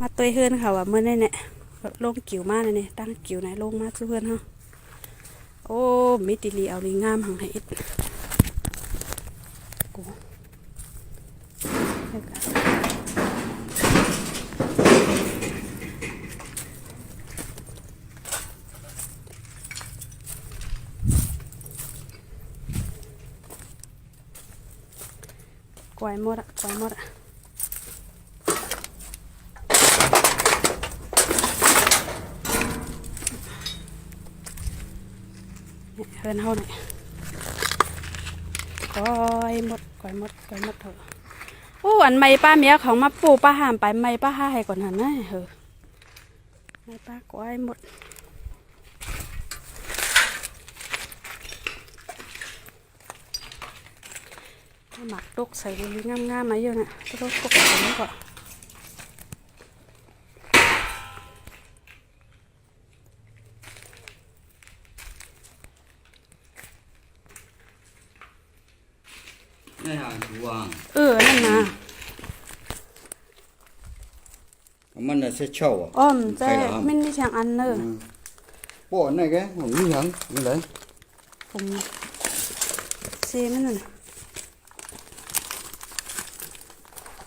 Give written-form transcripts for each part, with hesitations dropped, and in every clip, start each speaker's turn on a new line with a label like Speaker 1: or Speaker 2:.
Speaker 1: มาตัวเฮือนเขาว่าเมื่อนี่เนี่ยลงกิ่วมาเนี่ยตั้งกิ่วไหนลงมาสู้เฮือนเฮาโอ้มิติลีเอาลีงามหังให้อิดกูกวายหมดอ่ะกวายหมดอ่ะเฮือนเฮาเนี่ยกวายหมดกวายหมดกวายหมดเถอะโอ้อันไม่ป้าเมียของมาปูป้าหามไปไม่ป้าห้าให้ก่อนหันนะเหอะไม่ป้ากวายหมดหมักตุกใส่ดีงามๆมาเยอะนะตุกกบใส่นี่ก่อน
Speaker 2: นี่ฮะดูว่าง
Speaker 1: นั่นนะ
Speaker 2: มันจะเช่าอ่ะ
Speaker 1: อ้อมใจไม่ได้ช่างอันเนอะ
Speaker 2: ปวดนี่แกผมนี่ยังนี่เลย
Speaker 1: ผมเซมันน่ะ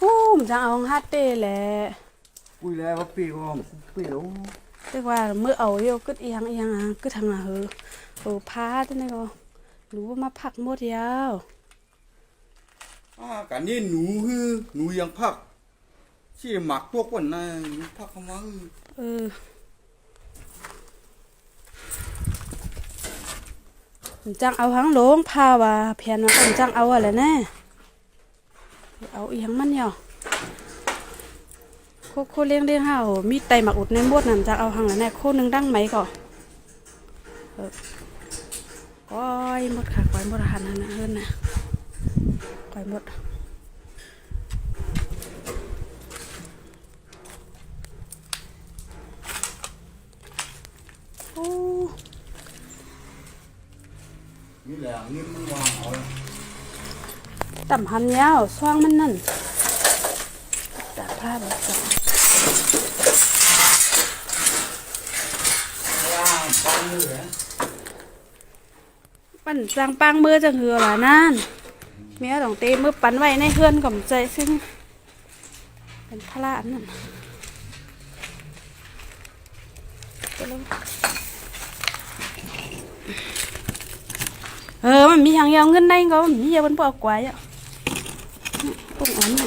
Speaker 1: โอ้มจะเอาฮัตเต้แหละ
Speaker 2: ปุ้ยแล้วว่าปีก็ปีแล้ว
Speaker 1: เรียกว่าเมื่อเอาโยกึดอีหยังกึดทางน่ะพาตัวนี้ก็รู้ว่ามาผักหมดยาว
Speaker 2: กันนี่หนูฮือหนูยังพักที่หมักตัวก่อนนะหนูพักเข้ามา
Speaker 1: จังเอาหังหลงพาว่าเพียนว่าจังเอาอะไรแน่เอาอีหยังมันเนี่ยโคเลี้ยงเฮามีไตหมักอุดในหมดนั่นจังเอาหังอะไรแน่โคนึงดังไหมก่อก้อยหมดค่ะก้อยหมดอาหารนั่นนะเฮิรนนะก้อยหมดโอ้
Speaker 2: นี่แหละนี่มันวางเอา
Speaker 1: ต่ำหันยาวช่วงมันนั่นจับผ้าแบบจับปั่นจางปังมือจังเหือหลายนั่นเมียต้องเตะมือปั่นไว้ในเฮือนก่อมใจซึ่งเป็นพระอันนั้นมันมีhàng dòng ngân đây cóมีเยอะบนปอกไว้อะปุ่งอันนี้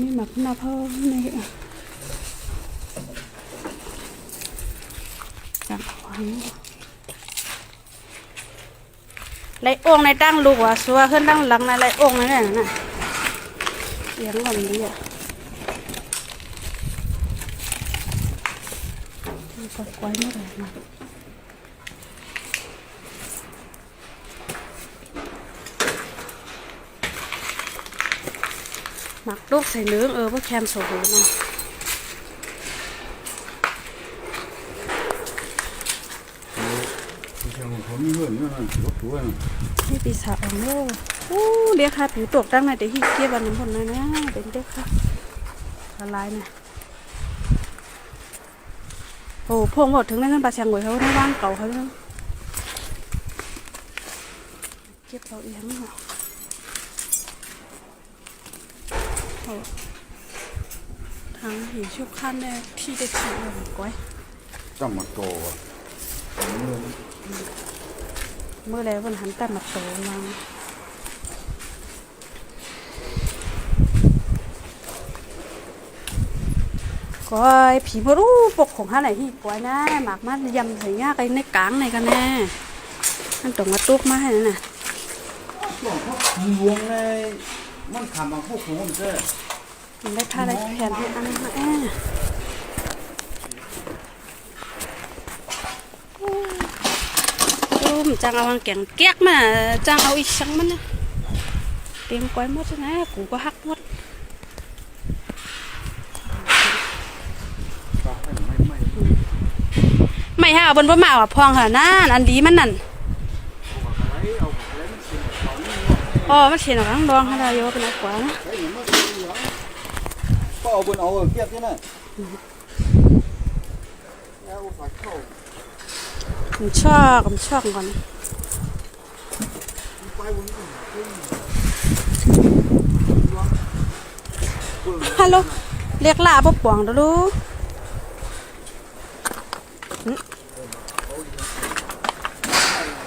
Speaker 1: มีหมักนาพอนี่จับอันไรองในตั้งลูกว่ะสัวขึ้นตั้งหลังในไรองในนั่นน่ะยังหล่นดีอ่ะปอกไว้ไม่ได้มาหมักลูกใส่เนื้อเพื่อแคมโซ่เนาะนี่ปีศาจอ่อนโลเรียกค่ะผิวตกตั้งในแต่ที่เกี่ยวกันน้ำผลเลยนะเป็นเด็กค่ะละลายเนี่ยโอ้พงหมดถึงนั่นปลาเชียงหวยเขาได้ว่างเก่าเขาเนาะเก็บเราเองเนาะทางหินชุบขั้นได้ที่ได้ฉีดเลยก้อย
Speaker 2: จังมาโต
Speaker 1: เมื่อไรวันหันแต่มาโตมาก้อยผีบรูปกของท่านไหนที่ก้อยนะหมากมัดยำใส่ยากไอ้ในกลางในกันแน่นั่นตรงมาตุกมาให้นั่นน่ะ
Speaker 2: หลวงในมันทำมาพวกผมเจ้
Speaker 1: มันได้ผ้าได้แผ่นให้อันมาจังเอาแกงแก๊กมาจังเอาอีสังมันนะเตรียมก้อยหมดใช่ไหมกูก็หักหมดไม่ฮะเอาบนบ่มาอ่ะพองค่ะนั่นอันดีมันนั่นมันเสียหนักดองค่ะได้เยอะเป็นนักกว่านะ
Speaker 2: ก็เอาบนเอาเกียบที่นั่นแล้วฝาเข้า
Speaker 1: ผมชอบก่อน
Speaker 2: ไปบน
Speaker 1: ฮัลโหลเรียกล่าปะป่วงเด้อลูก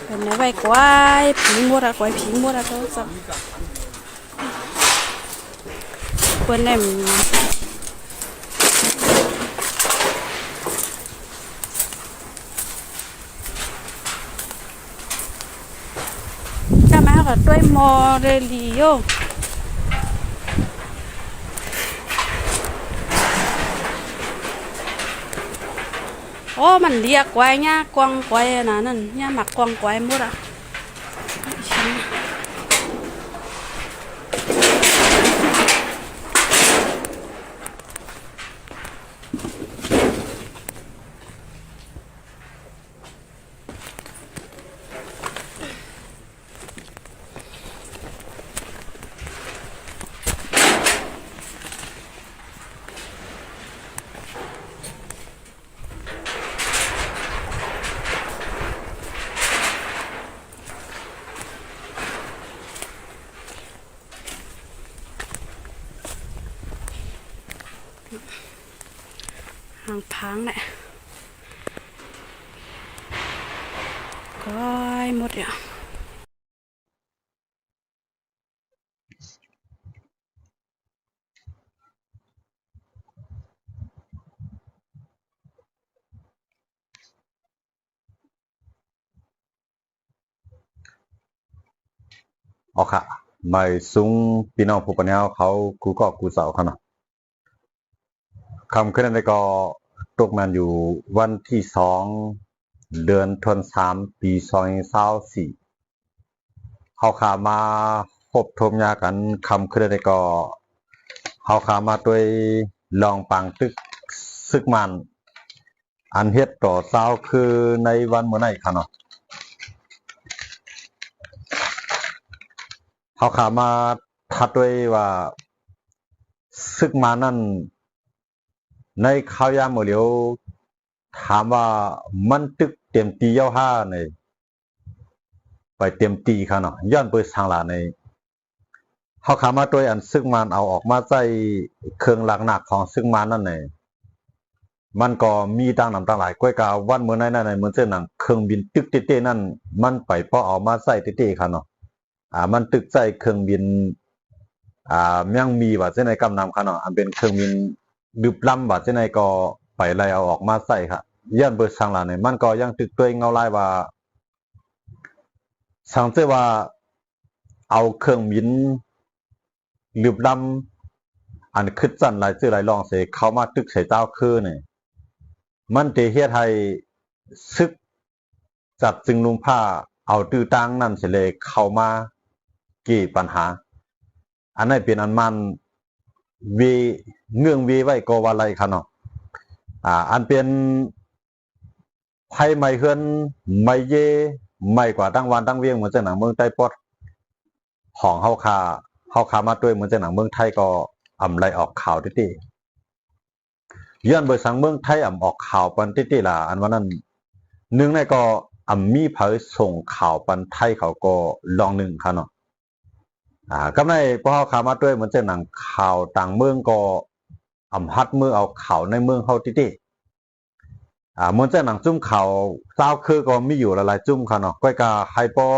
Speaker 1: เป็นไงไว้กวายผีมัวอะกวายผีมัวอะโทษสักเปิ้นได้ก็มากับด้วยมอเรลิโอโอ้มันเรียกไว้เนี่ยกวางไว้นะนั่นเนี่ยหมักกวางไว้หมดอ่ะหางพังแหละก้อยหมดอ่ะ
Speaker 3: อ๋อค่ะไม่ซุ้งพี่น้องผู้ปนยาวเขากูก็กูเสาเขาเนาะคำขึ้นในก็ตกมันอยู่วันที่2 เดือนธันวาคมปี2024เขาขามาพบทมยากันคำขึ้นในก็เขาขามาด้วยลองปังตึกซึกมันอันเฮ็ดต่อเศร้าคือในวันเมื่อไหร่ค่ะเนาะเขาขามาทัดด้วยว่าซึกมานั่นในข้าวยามหมดเดียวถามว่ามันตึกเต็มตีเย้าห้าในไปเต็มตีค่ะเนาะย้อนไปทางหลาในเขาขามาด้วยอันซึกมันเอาออกมาใส่เครื่องหลักหนักของซึกมันนั่นในมันก็มีต่างนำต่างหลายก้อยกาวันเมื่อไหร่นั่นในเหมือนเส้นหนังเครื่องบินตึกเต้ๆนั่นมันไปพอเอามาใส่เต้ๆค่ะเนาะมันตึกใส่เครื่องบินยังมีว่าเส้นในกำนำค่ะเนาะอันเป็นเครื่องบินดึบล้ำว่าเส้นในก็ไปไล่เอาออกมาใส่ค่ะย่านเบิดทางหลานเนี่ยมันก็ยังตึกตัวเงาลายว่าสังเกตว่าเอาเครื่องบินดึบล้ำอันขึ้นสั่นหลายชื่อหลายรองเสกเข้ามาตึกใส่เจ้าคือเนี่ยมันเทเฮียไทยซึกจัดจึงลุงผ้าเอาตื้อตั้งนั่นเสเลยเข้ามากี่ปัญหาอันนั้นเป็นอันมันวีเงื่องวีไว้ก็ว่าไรค่ะเนาะอันเป็นไพ่ไม่เฮือนไม่เย่ไม่กว่าตั้งวันตั้งเวียงเหมือนเจ้าหนังเมืองใต้ปอดของเฮาคามาด้วยเหมือนเจ้าหนังเมืองไทยก็อ่ำไรออกข่าวติย้อนเบอร์สังเมืองไทยอ่ำออกข่าวปันติล่ะอันว่านั้นหนึ่งในก็อ่ำมีเผยส่งข่าวปันไทยเขาก็ลองหนึ่งค่ะเนาะก็ในพอเขาขามาด้วยเหมือนเจ้าหนังข่าวต่างเมืองก็อำฮัดเมื่อเอาข่าวในเมืองเขาติเหมือนเจ้าหนังจุ่มข่าวเจ้าคือก็มีอยู่หลายๆจุ่มค่ะเนาะก้อยกาไฮปอ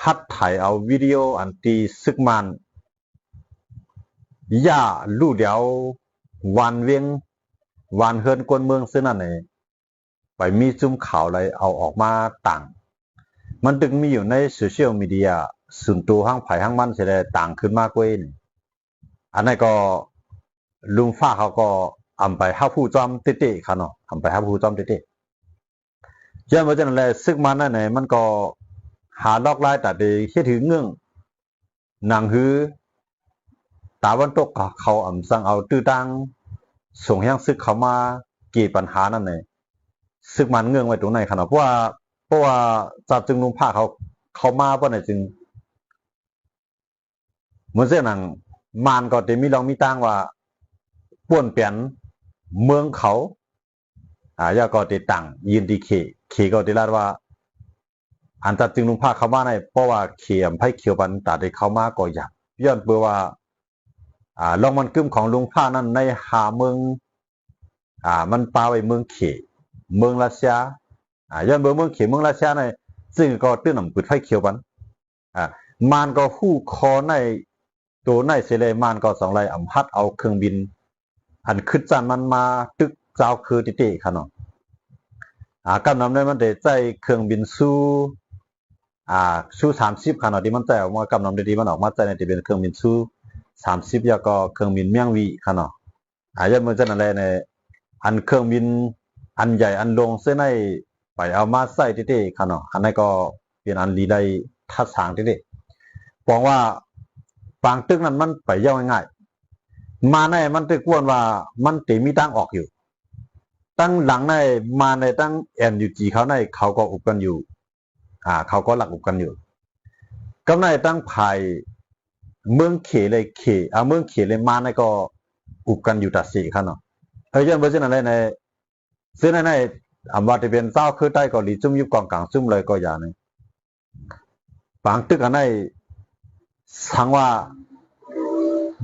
Speaker 3: ฮัดถ่ายเอาวิดีโออันตีซึกมันย่าลู่เดียววันเวียงวันเฮิรนกวนเมืองซึ่งนั่นเองไปมีจุ่มข่าวอะไรเอาออกมาต่างมันถึงมีอยู่ในโซเชียลมีเดียส่วนตัวห้างไผ่ห้างมันเสียได้ต่างขึ้นมากกว่านี้อันนั้นก็ลุงฟ้าเขาก็อำไปห้าผู้จอมเต้ๆค่ะเนาะอำไปห้าผู้จอมเต้ๆเชื่อว่าจะนั่นแหละซึกมันนั่นไหนมันก็หาลอกไล่แต่เดียคิดถึงเงื่องนางฮือตาวันตกเขาอำสั่งเอาตื้อตังส่งแห้งซึกเขามากี่ปัญหานั่นเองซึกมันเงื่องไว้ตรงไหนค่ะเนาะเพราะว่าจับจึงลุงผ้าเขามาเพราะไหนจึงเหมือนเส้นหนัง มานก็จะมีลองมีตั้งว่าป่วนเปลี่ยนเมืองเขาย่าก็จะตั้งยืนดีเคก็จะลาดว่าอันตัดจึงลุงภาคเข้ามาในเพราะว่าเขียมไพ่เขียวบันตาได้เข้ามาก็อยากย้อนเปื่อว่าลองมันกึ้มของลุงภาคนั้นในหาเมืองมันปาไว้เมืองเขเมืองรัสเซียย้อนเมืองเขเมืองรัสเซียในซึ่งก็ตื้นหนำปืดไฟเขียวบันมันก็หู้คอในตัวในเสเลมันก็สองไรอำพัดเอาเครื่องบินอันขึ้นจานมันมาตึกเจ้าคือติติค่ะเนาะกำนำได้มันได้ใจเครื่องบินสู้30ค่ะเนาะที่มันใจออกมากำนำได้ดีมันออกมาใจในที่เป็นเครื่องบินสู้30แล้วก็เครื่องบินเมี่ยงวีค่ะเนาะย้อนเมืองจันอะไรในอันเครื่องบินอันใหญ่อันลงเส้นในไปเอามาใส่ติติค่ะเนาะอันนั้นก็เป็นอันลีได้ทัดสางติติบอกว่าปางตึกนั้นมันไปย่อง่ายๆมาในมันตึกวนว่ามันติมีตั้งออกอยู่ตั้งหลังในมาในตั้ง NUG เขาในเขาก็อุบกันอยู่เขาก็หลักอุบกันอยู่ก็ในตั้งภายเมืองเขเลยเมืองเขเลยมาในก็อุบกันอยู่ตัดสีครับเนาะย้อนไปเช่นอะไรในซึ่งในว่าจะเป็นเจ้าคือใต้ก็หลีจุ่มยุบกองกลางจุ่มเลยก็อย่างนี้ปางตึกอันในสังว่า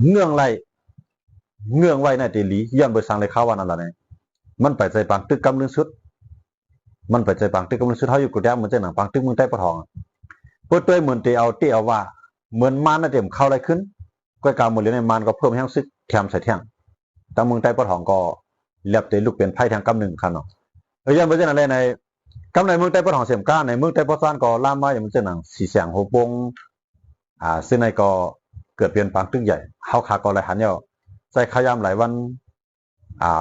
Speaker 3: เงื่องไว้ในตีหลีย้อนไปสังเลยเข้าวันนั่นแหละเนี่ยมันไปใจปางตึกกำลึงสุดมันไปใจปางตึกกำลึงสุดเขาอยู่กุฎแดงเหมือนเจ้าหนังปางตึกเมืองใต้ปะทองเพื่อตัวเหมือนตีเอาว่าเหมือนมันน่ะเต็มเข้าอะไรขึ้นก็กาวหมดเลยในมันก็เพิ่มแห้งซึกแถมใส่แท่งตั้งเมืองใต้ปะทองก็เรียบเตลูกเป็นไพ่ทางกำหนึ่งคันเนาะย้อนไปเช่นอะไรในกำในเมืองใต้ปะทองเสียมก้าในเมืองใต้ปะซานก็ล่ามมาอย่างเหมือนเจ้าหนังสีแสงหัวปงซึ่งในก็เกิดเปลี่ยนปางตึกใหญ่เขาขาก็ไหลหันเนาะใส่ขยามหลายวัน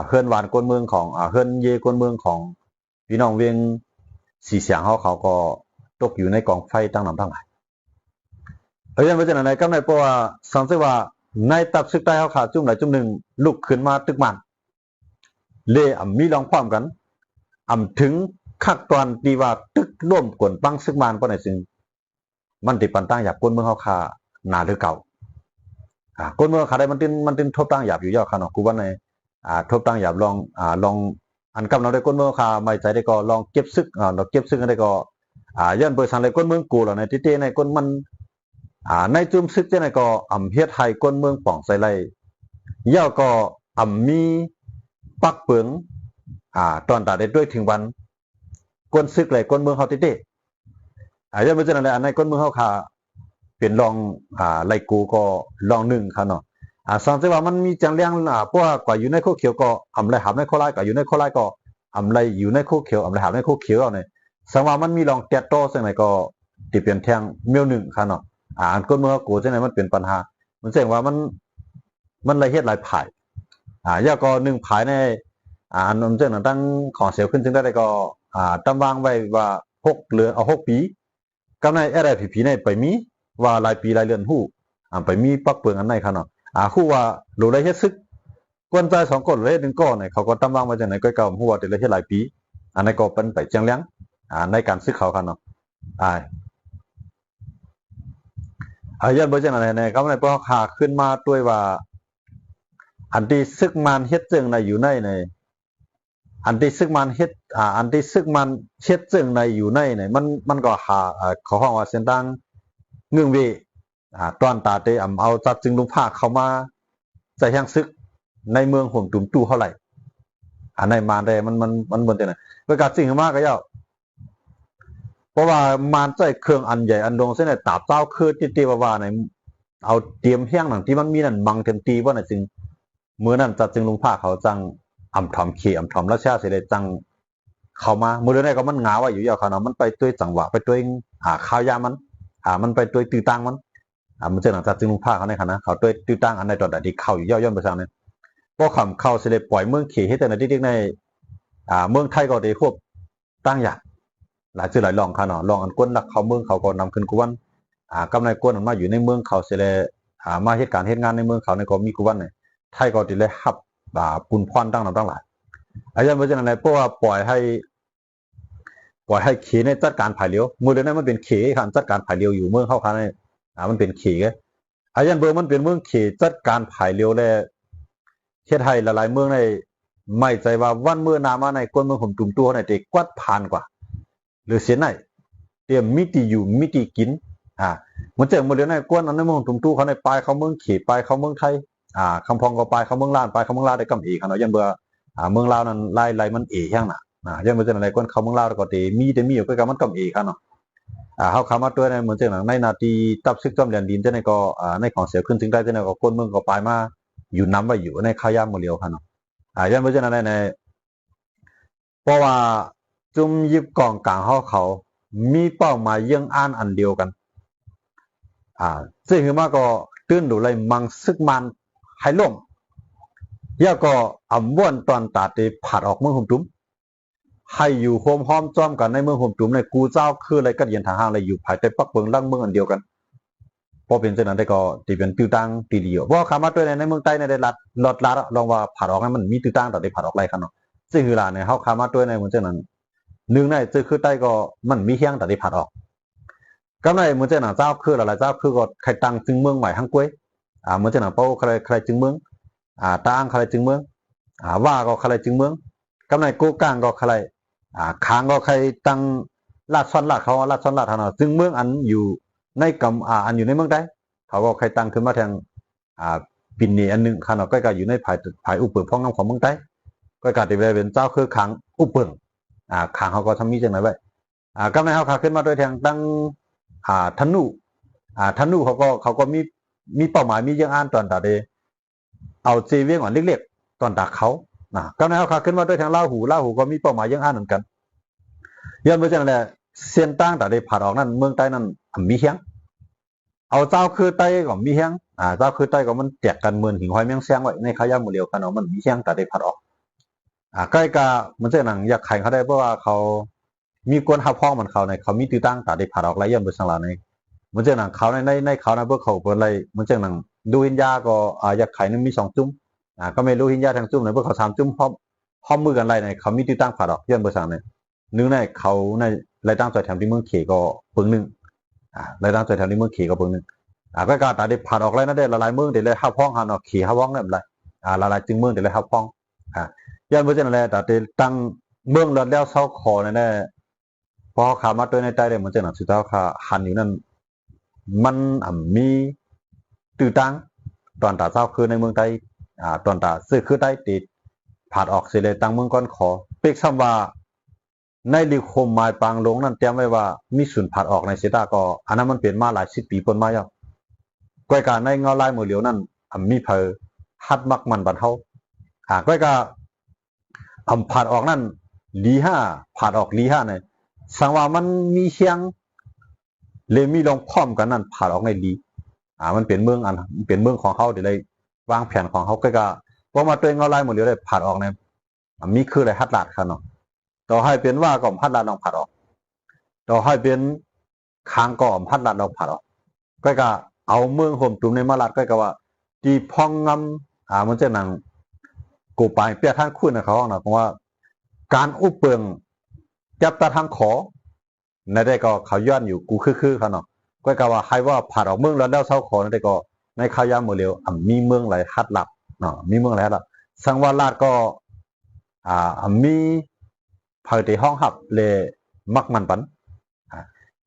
Speaker 3: เฮือนหวานกวนเมืองของเฮือนเยกวนเมืองของพี่น้องเวียงสีเสียงเขาก็ตกอยู่ในกองไฟตั้งน้ำทั้งหลายยังไม่ใช่ไหนก็ในเพราะว่าสังเกตว่าในตับซึกใต้เขาขาจุ่มหลายจุ่มหนึ่งลุกขึ้นมาตึกมันเล่มีลองพร้อมกันถึงขัดตอนดีว่าตึกร่วมกวนปังซึกมันก็ในซึ่งมันติดปันตั้งหยาบกวนเมืองเขาขาหนาหรือเก่ากวนเมืองขาได้มันตินทบตั้งหยาบอยู่ยอดขนาดกูว่าในทบตั้งหยาบลองอันกำเราได้ก้นเมืองคาไม่ใจได้ก็ลองเก็บซึกเราเก็บซึกกันได้ก็ย้อนไปสั่งเลยก้นเมืองกูเหล่าในที่เต้ในก้นมันในจุ่มซึกเจ้าในก็เฮ็ดไทยก้นเมืองป่องใส่ไรย่อก็มีปักเปิงตอนตาได้ด้วยถึงวันก้นซึกเลยก้นเมืองเขาที่เต้ย้อนไปเจ้าในอันในก้นเมืองเขาคาเป็นลองไรกูก็ลองหนึ่งค่ะเนาะสังเกตว่ามันมีจังเลี้ยงเพราะว่ากว่าอยู่ในโคเขียวก็ไรหาบในโคไลก็อยู่ในโคไลก็ไรอยู่ในโคเขียวไรหาบในโคเขียวเอาเนี่ยสังว่ามันมีลองเตียโตซึ่งไหนก็ติเปลี่ยนแทงเมียวหนึ่งค่ะเนาะอันก้นเมื่อกูซึ่งไหนมันเป็นปัญหามันแสดงว่ามันไรเฮ็ดหลายผายย่าก็หนึ่งผายในอันนั้นเจ้าหนังตั้งของเสียวขึ้นถึงได้ก็ตั้งวางไว้ว่า6เหลือเอา6ปีกับในอะไรผีในไปมีว่าหลายปีหลายเดือนหู้ไปมีปักเปิงอันไหนค่ะเนาะคู่ว่าหลุดได้เฮ็ดซึกกวนใจ2คนเลย1ก้อนเนี่ยเขาก็ตั้งวางไว้จังไหนก็เก่าฮู้ว่าได้เฮ็ดหลายปีอันนั้นก็เป็นไปจังเลี้ยงในการซึกเขาค่ะเนาะย้อนไปจังไหนเนี่ยเขาในพวกขาขึ้นมาด้วยว่าอันที่ซึกมันเฮ็ดจึงในอยู่ในอันที่ซึกมันเฮ็ดอันที่ซึกมันเฮ็ดจึงในอยู่ในมันก็เขาห้องว่าเส้นทางเงื่อนเวตอนตาเตเอาจัดจึงลุงภาคเข้ามาใส่แห่งซึกในเมืองห่วงตุ่มตู้เท่าไหร่ในมาได้มันบนเท่าไหร่ประกาศสิ่งมากก็ย่อเพราะว่ามานใจเครื่องอันใหญ่อันดงเส้นในตาบเจ้าคือตีว่าในเอาเตรียมแห้งหนังที่มันมีนั่นบังเต็มตีว่าในจึงเมื่อนั้นจัดจึงลุงภาคเขาจังถอมขี่ถอมราชาเสด็จจังเข้ามาเมื่อเดือนไหนก็มันหงาว่าอยู่ยาวขนาดมันไปด้วยจังหวะไปด้วยข้าวยามันไปด้วยตื้อตังมันมันเจอหนังจากจึงลุงภาคเขาในคณะเขาด้วยตื้อตั้งอันในตอนที่เข้าอยู่ย่อนไปทางนี้พวกเข้าเสด็จปล่อยเมืองเขให้แต่ในที่ในเมืองไทยก็ได้ควบตั้งอยากหลายชื่อหลายลองค่ะเนาะลองอันก้นหลักเขาเมืองเขาก็นำขึ้นกวนกำไรก้นมาอยู่ในเมืองเขาเสด็จมาเหตุการณ์เหตุงานในเมืองเขาในก็มีกวนเนี่ยไทยก็ได้เลยหับปุนพรตั้งหลายย่อนไปจากนั้นเพราะว่าปล่อยให้เขในจัดการภายเลี้ยวเมื่อเดือนนั้นมันเป็นเขการจัดการภายเลี้ยวอยู่เมืองเข้าค่ะในมันเป็นขี่ อายันเบอร์มันเป็นเมืองเขตจัดการภายเร็วและเฮ็ดให้หลายๆเมืองในไม่ใจว่าวันเมื่อนามาในกวนเมืองผมตุ่มตัวในเตกวัดผ่านกว่าหรือเสียไหนเตรียมมิติอยู่มิติกินมันเจอหมดเลยในกวนอันนั้นเมืองตุ่มตัวเขาในปลายเขาเมืองเขตปลายเขาเมืองไทยคำพองก็ปลายเขาเมืองลาวปลายเขาเมืองลาวได้กำเอกเขาเนาะยันเบอร์เมืองลาวนั้นไล่มันเอแห้งน่ะยันเบอร์จะอะไรกวนเขาเมืองลาวก็เตมีอยู่ก็มันกำเอกเขาเนาะเขาคำว่าตัวในเหมือนเจ้าหนังในนาทีตับซึกจอมเรียนดินเจ้าในก็ในของเสียขึ้นถึงได้เจ้าในก็ก้นเมืองก็ปลายมาอยู่น้ำไว้อยู่ในข้าวยามหมดเลียวค่ะเนาะยันเมื่อเจ้าในเพราะว่าจุ่มยิบกองกลางเขามีเป้าหมายยังอ่านอันเดียวกันซึ่งคือมาก็ตื่นดูเลยมังซึกมันให้ล่มย่าก็อ่ำว่นตอนตาตีผัดออกเมืองหุ่มตุ้มให้อยู่โฮมห้อมจ้อมกันในเมืองห่มจุ่มในกูเจ้าคืออะไรก็เย็นทางห้างอะไรอยู่ภายใต้ปักเบิงล่างเมืองอันเดียวกันพอเป็นเช่นนั้นได้ก็ตีเป็นติวตังตีเดียวเพราะคำว่าตัวในเมืองใต้ในได้ลัดลองว่าผ่าออกให้มันมีติวตังแต่ได้ผ่าออกไรกันเนาะซึ่งคือล่ะเนี่ยเขาคำว่าตัวในเหมือนเช่นนั้นหนึ่งในจะคือใต้ก็มันมีเฮียงแต่ได้ผ่าออกก็ในเหมือนเช่นนั้นเจ้าคืออะไรเจ้าคือก็ใครตังจึงเมืองใหม่ทั้งกุ้ยเหมือนเช่นนั้นเป้าใครจึงเมืองตางใครจึงเมืองว่าก็ใครจึงเมืองก็ในกูกลางก็ใครค้างก็ใครตั้งลาดซ้อนลาดเขาลาดซ้อนลาดเขาซึ่งเมืองอันอยู่ในกำอันอยู่ในเมืองใดเขาก็ใครตั้งขึ้นมาแทงปินนี่อันนึงขนาดก็อยู่ในภายอุปเปิงพ้องน้ำของเมืองใดก็กลายเป็นเจ้าคือค้างอุปเปิงค้างเขาก็ทำมีจังไหนไว้ก็ในเขาขาขึ้นมาโดยแทงตั้งธนูเขาก็มีเป้าหมายมียังอ่านตอนตาเดเอาเจเวียงอ่อนเล็กๆตอนตาเขาก็ในเขาขาขึ้นมาด้วยทางลาหูก็มีเป้าหมายยังอ่านเหมือนกันย้อนไปจังเลยเส้นตั้งแต่ได้ผ่านออกนั่นเมืองใต้นั่นมีเฮียงเอาเจ้าคือใต้ก็มีเฮียงเจ้าคือใต้ก็มันแตกกันเหมือนหิ่งห้อยเมียงเสียงไว้ในขายาหมู่เดียวกันมันมีเฮียงแต่ได้ผ่านออกใกล้กามันจะหนังอยากแข่งเขาได้เพราะว่าเขามีกวนหับพ้องมันเขาในเขามีติวตั้งแต่ได้ผ่านออกไรย้อนไปสังหลาในมันจะหนังเขาในเขาในเพื่อเขาเป็นอะไรมันจะหนังดูหินยาก็อยากไข่นึงมี2จุ้มก็ไม่รู้หินยาทางจุ้มในเพื่อเขา3จุ้มพร้อมมือกันไรในเขามีติวตั้งผ่านออกย้อนไปสังในนึกในเขาในรายตั้งใจแถมที่เมืองเขก็เพิ่งหนึ่งรายตั้งใจแถมที่เมืองเขก็เพิ่งหนึ่งก็การตัดได้ผ่านออกไรนั่นได้ละลายเมืองเดี๋ยวเลยห้าพ้องหันออกเขห้าพ้องนั่นไรละลายจึงเมืองเดี๋ยวเลยห้าพ้องย้อนไปจังเลยแต่ตั้งเมืองแล้วเศร้าคอในพอขามาตัวในใจเลยมันจะหนักสุดท้ายขาหันอยู่นั่นมันมีติวตั้งตอนตาเศร้าคือในเมืองไทยตอนตาซื้อคือใต้ติดผ่านออกเสียเลยตั้งเมืองก้อนขอเป๊กซ้ำว่าในลิคมหมายปางลงนั่นเตรียมไว้ว่ามีศูนย์ผ่านออกในเซตาก็อันนั้นมันเปลี่ยนมาหลาย10 ปีปนมาแล้วก้อยการในเงาลายมือเหลียวนั่นมีเพอฮัดมักมันบันเทาก้อยการผ่านออกนั่นลี5ผ่านออกลี5เนี่ยสังว่ามันมีเชียงเลยมีลองพร้อมกันนั่นผ่านออกในลีมันเป็นเมืองเป็นเมืองของเขาเดี๋ยวเลยวางแผนของเขาก้อยการพอมาตัวเงาลายมือเหลียวเลยผ่านออกเนี่ยมีคืออะไรฮัดลาดครับเนาะต่อให้เป็นว่าก็พัดลาดลองผัดออกต่อให้เป็นค้างก็พัดลาดลองผัดออกก็เอาเมืองห่มตุ่มในมาลาดก็ว่าที่พองงำมันจะหนังกูไปเปียท่านคุณนะเขาเพราะว่าการอุปเปิงจับตาทางขอในได้ก็เขาย้อนอยู่กูคือเขาเนาะก็ว่าให้ว่าผัดออกเมืองแล้วเศร้าขอในได้ก็ในขายาหมดเร็วมีเมืองหลายฮัดลับเนาะมีเมืองหลายฮัดลับสังวาลาดก็มีภายในห้องหับเลยมักมันปัน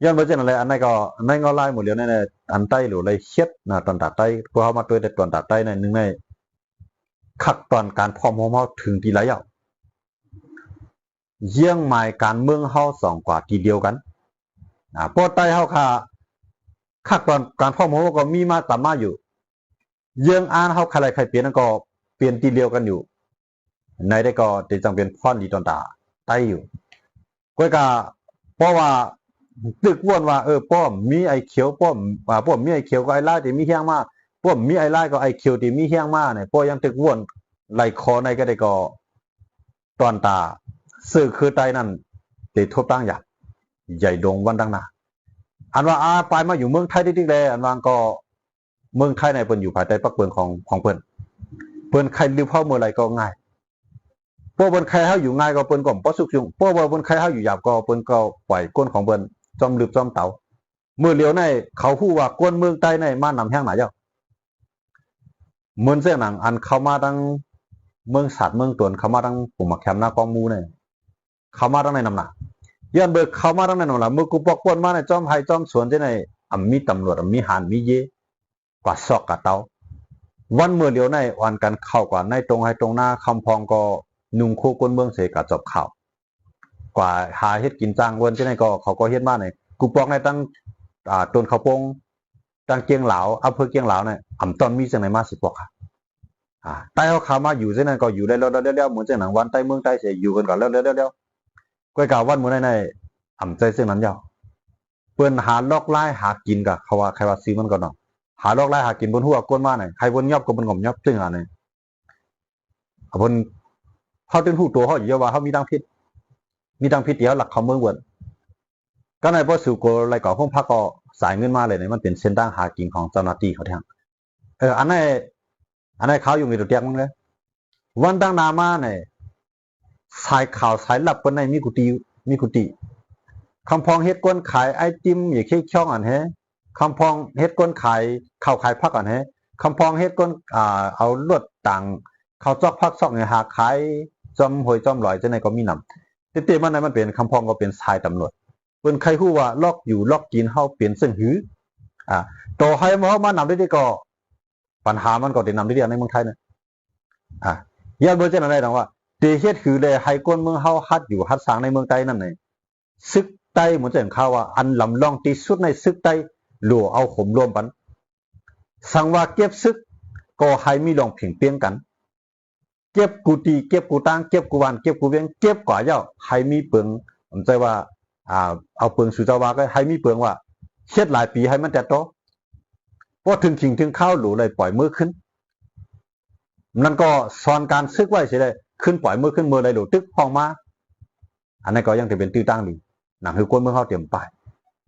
Speaker 3: ย้อนไปเช่นอะไรอันนี้ก็ในเงาลายหมดเลยในอันใต้หรืออะไรเช็ดนะตอนตัดใต้พวกเขามาตัวแต่ตอนตัดใต้ในหนึ่งในขัดตอนการพร้อมของเขาถึงทีละอย่างเยี่ยงหมายการเมืองเขาสองกว่าทีเดียวกันพอใต้เขาค่ะขัดตอนการพร้อมของเขาก็มีมาตามมาอยู่เยี่ยงอ่านเขาใครเปลี่ยนก็เปลี่ยนทีเดียวกันอยู่ในได้ก็จะจำเป็นพ่อนดีตอนตาใต้อยู่ก็เพราะว่าตึกวนว่าป้อมมีไอเขียวป้อมมีไอเขียวก็ไอไล่ที่มีเฮี้ยงมากป้อมมีไอไล่ก็ไอเขียวที่มีเฮี้ยงมากเนี่ยป้อยังตึกวนไหลคอในก็ได้ก็ตอนตาสื่อคือใต้นั่นติดทบตั้งอยากใหญ่ดงวันดังนาอันว่าไปมาอยู่เมืองไทยดิ๊กเลยอันวางก็เมืองไทยในเปิ้นอยู่ภายใต้ปักเปิ้นของเปิ้นใครลืมเข้าเมื่อไรก็ง่ายพวกบนใครเขาอยู่ง่ายก็เปิ้นก็บ่สุกยุงพวกบนใครเขาอยู่หยาบก็เปิ้นก็ปล่อยก้นของเปิ้นจอมลืบจอมเต๋าเมื่อเลียวในเขาฮู้ว่าก้นเมืองใต้ในมานำแห้งหนาเจ้า เหมือนเสียงหนังอันเข้ามาตั้งเมืองศาสตร์เมืองตวนเข้ามาตั้งปุ่มมาแคมหน้ากองมูเนี่ยเข้ามาตั้งในน้ำหนักย้อนเบิกเข้ามาตั้งในน้ำหนักเมื่อกูปอกปวนมาในจอมไผ่จอมสวนที่ในมีตำรวจมีหานมีเยกว่าซอกกว่าเตาวันเมื่อเดียวในวันกันเข้ากว่าในตรงให้ตรงหน้าคำพองก็นุ่งคู่ก้นเมืองเสกจบข่าวกว่าหาเฮ็ดกินจ้างวันที่ในก็เขาก็เฮ็ดมาในกูปอกในตั้งต้นข้าวโพงตั้งเกียงเหลาอำเภอเกียงเหลาเนี่ยตอนมีจังไหนมาสิปอกค่ะใต้เขามาอยู่ที่นั่นก็อยู่ได้แล้วเหมือนเจ้าหนังวันใต้เมืองใต้เสียอยู่กันก่อนแล้วก้อยกาวันเมื่อไหร่ใจซึ่งนั้นยาวเปิ้นหาลอกไล่หากินกับเขาว่าใครว่าซื้อมันก่อนเนาะหาลอกไล่หากินบนหัวก้นมาไหนใครบนยอบก็บนกล่อมยอบซึ่งอะไรบนเขาตึ้งหูตัวเขาอยู่ว่าเขามีดังพิษเดียวหลักเขาเมืองเวิร์นก็ในพอสู่โกอะไรก่อห้องพักก็สายเงินมาเลยเนี่ยมันเป็นเส้นทางหากินของเจ้าหน้าที่เขาทั้งอันนั้นเขาอยู่ในตัวเตียงมั้งเลยวันตั้งนามาเนี่ยสายข่าวสายลับคนในมีกุฏิคำพองเฮ็ดก้นขายไอติมอย่าเข้ช่องอันเฮคำพองเฮ็ดก้นขายข้าวขายพักอันเฮคำพองเฮ็ดก้นเอาลวดต่างเขาจอกพักซอกเนี่ยหาขายจอมหวยจอมลอยจะในก็มีนำเต็มๆมันเป็นคำพองก็เป็นสายตำรวจเปิ้นใครฮู้ว่าลอกอยู่ลอกกินเฮาเปลี่ยนซึ่งหือต่อให้มานำได้ก็ปัญหามันก็ได้นำได้ในเมืองไทยนะยาเบอร์จะอะไรต่างว่าเดเฮ็ดคือเลยให้ก้นเมืองเฮาฮัดอยู่ฮัดสร้างในเมืองไทยนั่นเองซึกไต้เหมือนจะเห็นข่าวว่าอันลำลองที่สุดในซึกไต้หลัวเอาขมรวมกันสั่งว่าเก็บซึกก็ให้มีลองเพียงเปียงกันเก็บกูตีเก็บกูตั้งเก็บกูวันเก็บกูเวียงเก็บกว่าเจ้าให้มีเปิงผมใจว่าเอาเปิงสู่เจ้าว่าก็ให้มีเปิงว่าเช็ดหลายปีให้มันแต่โตพอถึงขิงถึงข้าวหลูเลยปล่อยมือขึ้นนั่นก็สอนการซึกไว้เฉยๆขึ้นปล่อยมือขึ้นมือเลยหลูตึกห้องมาอันนั้นก็ยังจะเป็นตื้อตั้งดีหนังคือกวนเมืองเขาเตรียมไป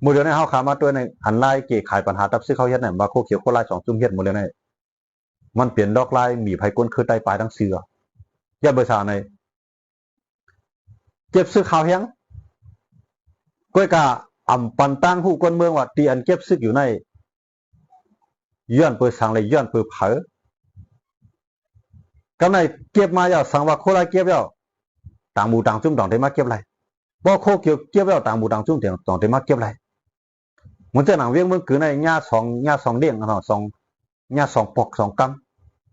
Speaker 3: มือเดียวในเขาขามาตัวในอันไล่เกี่ยขายปัญหาตับซื้อเขาเฮ็ดเนี่ยมาโคเขียวโคไล่2 จุ่มเฮ็ดมือเดียวในมันเปลี่ยนดอกไล่มีไผ่ก้นคือใต้ปลายทั้งเสือย่าเบอร์สาในเก็บซื้อข่าวแห้งก้อยกะปันตั้งหูกวนเมืองว่าตีอันเก็บซึกอยู่ในย้อนเปิดสังเลยย้อนเปิดเผอกำในเก็บมาแล้วสังว่าโคไล่เก็บแล้วต่างหมู่ต่างจุ่มต่างได้มาเก็บไรบ่โคเกี่ยวเก็บแล้วต่างหมู่ต่างจุ่มต่างได้มาเก็บไรเหมือนจะหนังเวียงเมืองคือในหญ้า2เลี้ยงเนาะหญ้า2ปอก2ก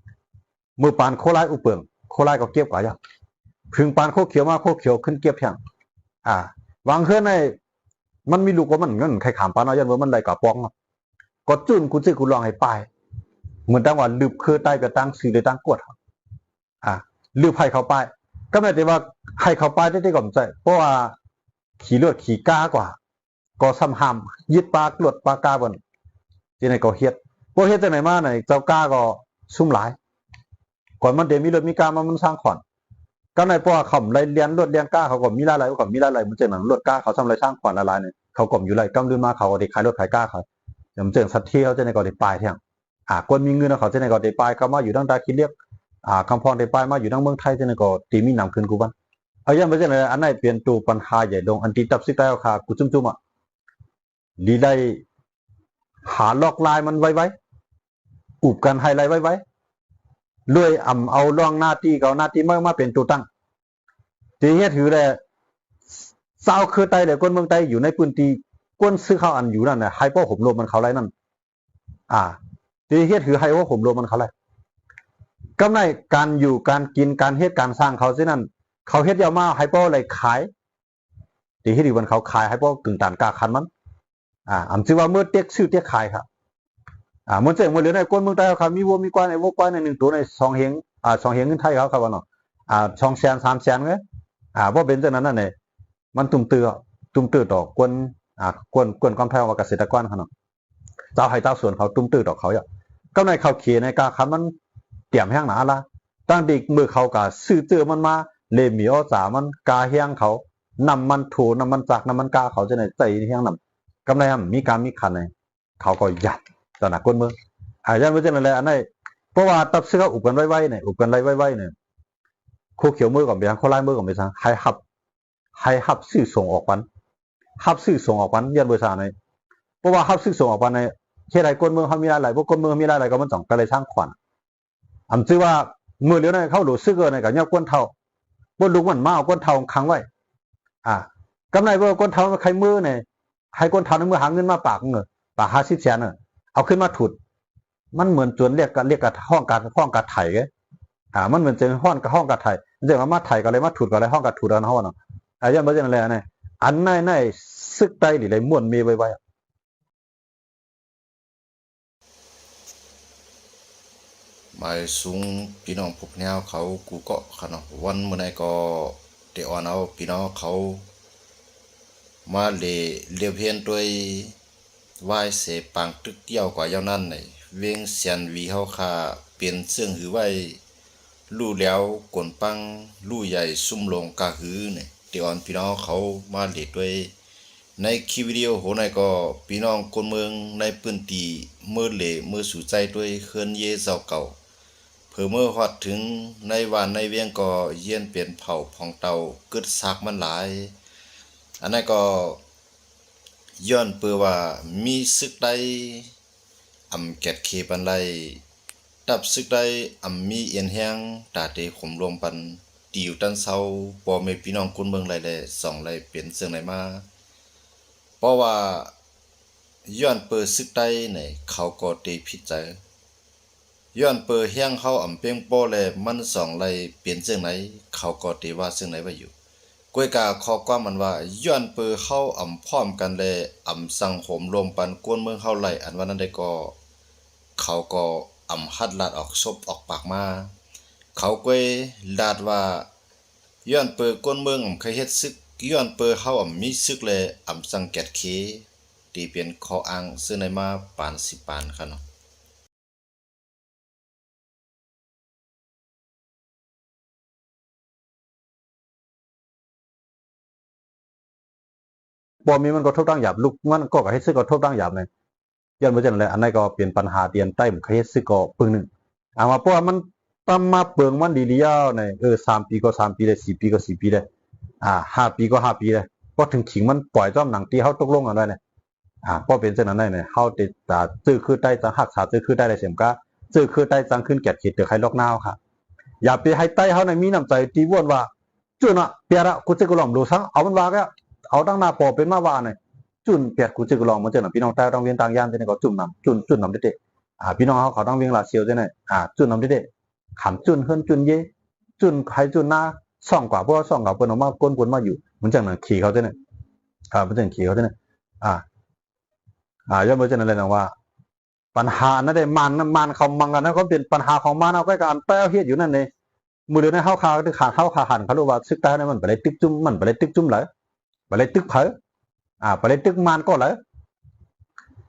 Speaker 3: ำมือปานโคไล่อุเปิงโคไล่ก็เก็บกว่าอย่างพึงปานโคเขียวมาโคเขียวขึ้นเก็บเพียงวางเคลื่อนในมันมีลูกว่ามันเงินใครขามปานเอายันว่ามันได้กับปองก็จุ่นกูซื้อกูลองให้ป้ายเหมือนตั้งว่าลืบคือใต้ไปตั้งสื่อได้ตั้งกวดลืบให้เขาป้ายก็ไม่ได้ว่าให้เขาป้ายได้ก่อนใจเพราะว่าขี่เลือดขี่ก้ากว่าก็ซ้ำห้ามยึดปลากลวดปลากาบนที่ไหนก็เฮ็ดพวกเฮ็ดที่ไหนมาไหนเจ้าก้าก็ซุ่มหลายก่อนมันเดี๋ยวมีเลือดมีกามันสร้างขอนก็ในเพราะว่าเขาไรเลี้ยนลวดเลี้ยงก้าเขาก็มีหลายๆก็มีหลายๆมันเจอหนังลวดก้าเขาทำไรสร้างขอนละลายเนี่ยเขาก็อยู่ไรกำลืนมาเขาก็ได้ขายลวดขายก้าเขาอย่างเจอสัตว์เที่ยวจะในก็ได้ปลายเที่ยงคนมีเงินเขาจะในก็ได้ปลายเขามาอยู่ตั้งแต่คิดเรียกคำพองได้ปลายมาอยู่ตั้งเมืองไทยจะในก็ตีมีนำขึ้นกูบ้านเอาอย่างไม่ใช่เลยอันไหนเปลี่ยนตัวปัญหาใหญ่ลงอันที่ตับซิกได้ค่ะกูจุ่มดีได้หาลอกลายมันไว้อุบกันไฮไลท์ไว้ด้วยเอาล่องหน้าที่เขาหน้าที่มาเป็นตัวตั้งทีนี้ถือเลยเศร้าคือไตเลยคนเมืองไตอยู่ในพื้นที่ก้นซื้อข้าวอันอยู่นั่นน่ะไฮโปห่มลมมันเขาไรนั่นทีนี้ถือไฮโปห่มลมมันเขาไรกำไรการอยู่การกินการเฮ็ดการสร้างเขาซินั่นเขาเฮ็ดยาวมาไฮโปเลยขายทีที่ดีวันเขาขายไฮโปกึ่งต่างกาคันมันชื่อว่าเมื่อเต็กชื่อเต็กขายครับมันจะเหมือนเรื่องในก้นเมืองไทยครับมีวัวมีควายในวัวควายใน1 ตัวใน2 เหง2 เหงเงินไทยเขาครับว่าเนาะ2 แสน 3 แสนเลยเพราะเป็นเช่นนั้นนั่นเองมันตุ่มเตือต่อกวนความแพ้ว่าเกษตรกรเขาเนาะเจ้าให้เจ้าส่วนเขาตุ่มตื้อต่อเขาอย่างก็ในเขาเขียนในกาคันมันเตรียมแห้งหนาละตั้งแต่เมื่อเขากะซื้อเตือมันมาเลมีอ้อจ๋ามันกาแห้งเขานำมันถูนำมันจากนำมันกาเขาจะในใจแห้งนำกำไรมีการมีคันในเขาก็หยัดตอนหนักก้นเมืองยันไม่ใช่อะไรอันนี้เพราะว่าตับเสื้ออุบกันไว้เนี่ยอุบกันไว้เนี่ยโคเขียวมือก่อนไปทางโคไล่มือก่อนไปทางให้หับซื้อส่งออกปันหับซื้อส่งออกปันยันเบอร์สามในเพราะว่าหับซื้อส่งออกปันในเช่นไรก้นเมืองเขามีอะไรพวกก้นเมืองมีอะไรก็มันจ่องก็เลยสร้างขวัญ อำชื่อว่ามือเหลียวในเขาหลุดซึกในกับยอดก้นเท่าบนลุกมันมาเอาก้นเท่าขังไว้กำไรว่าก้นเท่าใครมือเนี่ยให้ก้นเท่าในมือหาเงินมาปากเงปาก50 แสนเอาขึ้นมาถุดมันเหมือนจวนเรียกกันห้องการไถ่ไงมันเหมือนจะห้องการไถ่เดี๋ยวมาไถ่ก็เลยมาถุดก็เลยห้องการถุดอันห้องเนาะยันบ่จังอะไรเนี่ยอันในซึกไตหรือไรม่วนมีไว้
Speaker 4: หมายสูงพี่น้องพวกแนวเขากูก็ขนาดวันเมื่อไหร่ก็เดี๋ยวเอาพี่น้องเขามาเลียเพียนด้วยวายเสปังตึกเตี้ยวกว่าเย้านั่นเลยเวียงเสียนวีเฮาคาเปลี่ยนเสื่องหือไว้ลู่แล้วกวนปังลู่ใหญ่ซุ่มลงกาหือเนี่ยเดี๋ยวพี่น้องเขามาเลียด้วยในคลิปวิดีโอโหนก็พี่น้องคนเมืองในพื้นที่เมื่อเล่เมื่อสู่ใจด้วยเคลื่อนเย่เจ้าเก่าเพื่อเมื่อฮอดถึงในวันในเวียงก็เยี่ยนเปลี่ยนเผาพองเตากึดซักมันหลายอันนั้นก็ย้อนเปือว่ามีซึกใดแกดเคปันไลดับซึกใดมีเอียนแห้งตาเตขมรวมปันติวตันเซาปอเมพี่น้องคนเมืองไรแลส่องไรเปลี่ยนเสียงไหนมาเพราะว่าย้อนเปิดซึกใดเนี่ยเขาก็เตผิดใจย้อนเปิดแห้งเขาเพียงโป้แลมันส่องไรเปลี่ยนเสียงไหนเขาก็เตว่าเสียงไหนไว้อยู่กวยกาข้อความมันว่าย้อนเปิดเข้าพร้อมกันแลสังโหมรวมปันกวนเมืองเฮาไหลอันวันนั้นได้ก็เขาก็ฮัดลาดออกซบออกปากมาเขากวยลาดว่าย้อนเปิดกวนเมืองเคยเฮ็ดซึกย้อนเปิดเฮามีซึกแลสังแกดเคตีเป็นข้ออ้างซึ่งในมาปาน10 ปานค่ะเนาะ
Speaker 3: บ่มีมันก็ทุบตั้งหยาบลูกมันก็ให้ซึกก็ทุบตั้งหยาบเลยย้อนบ่จังได๋อันนั้นก็เป็นปัญหาเตียนใต้ผมเคยเฮ็ดซึกก็ปึงนึงมาเพราะว่ามันตามมาเปิงมันดีๆยาวเนี่ย3 ปีก็3 ปีได้4 ปีก็4 ปีได้5 ปีก็5 ปีได้พอถึงขิงมันปล่อยจ้อมหนังที่เฮาตกลงกันได้เนี่ยพอเป็นเช่นนั้นได้เนี่ยเฮาติดซื้อคือใต้จังรักษาซื้อคือได้เสียมกะซื้อคือใต้จังขึ้นแก่เขตเดือใครล็อกนาวค่ะอย่าไปให้ใต้เฮาในมีน้ำใจตีวนว่าจุนเปียระกูจะกลอมดูซังเอามันว่าก็เอาตั้งหน้าปอเป็นมาว่าเนี่ยจุนเปียกูจะกลอมมันเจอพี่น้องใต้ต้องเวียนต่างย่านเนี่ยก็จุ่มน้ำจุนน้ำเด็ดพี่น้องเขาต้องเวียงลาเชียวจังได๋จุนน้ำเด็ดขำจุนเฮิรนจุนเยจุนใครจุนหน้าส่องกว่าเพราะส่องกับเปิ้นออกมาก้นมาอยู่มันจังนั้นขี่เขาจังได๋มันจังขี่เขาจังได๋ย่อมบ่จังนั้นเลยนะว่าปัญหานั้นได้มันเขามังกันนะเขาเป็นปัญหาของมันเอาใกล้กันแต่เฮ็ดอยู่นั่นนี่มื้อเดียวในเฮาคาคือขาเฮาขาหันเขารู้ว่าซึกใต้นั้นมันบ่ได้ตึกจุ่มมันบ่ได้ตึกจุ่มเลยบ่ได้ตึกเผอบ่ได้ตึกมันก็เลย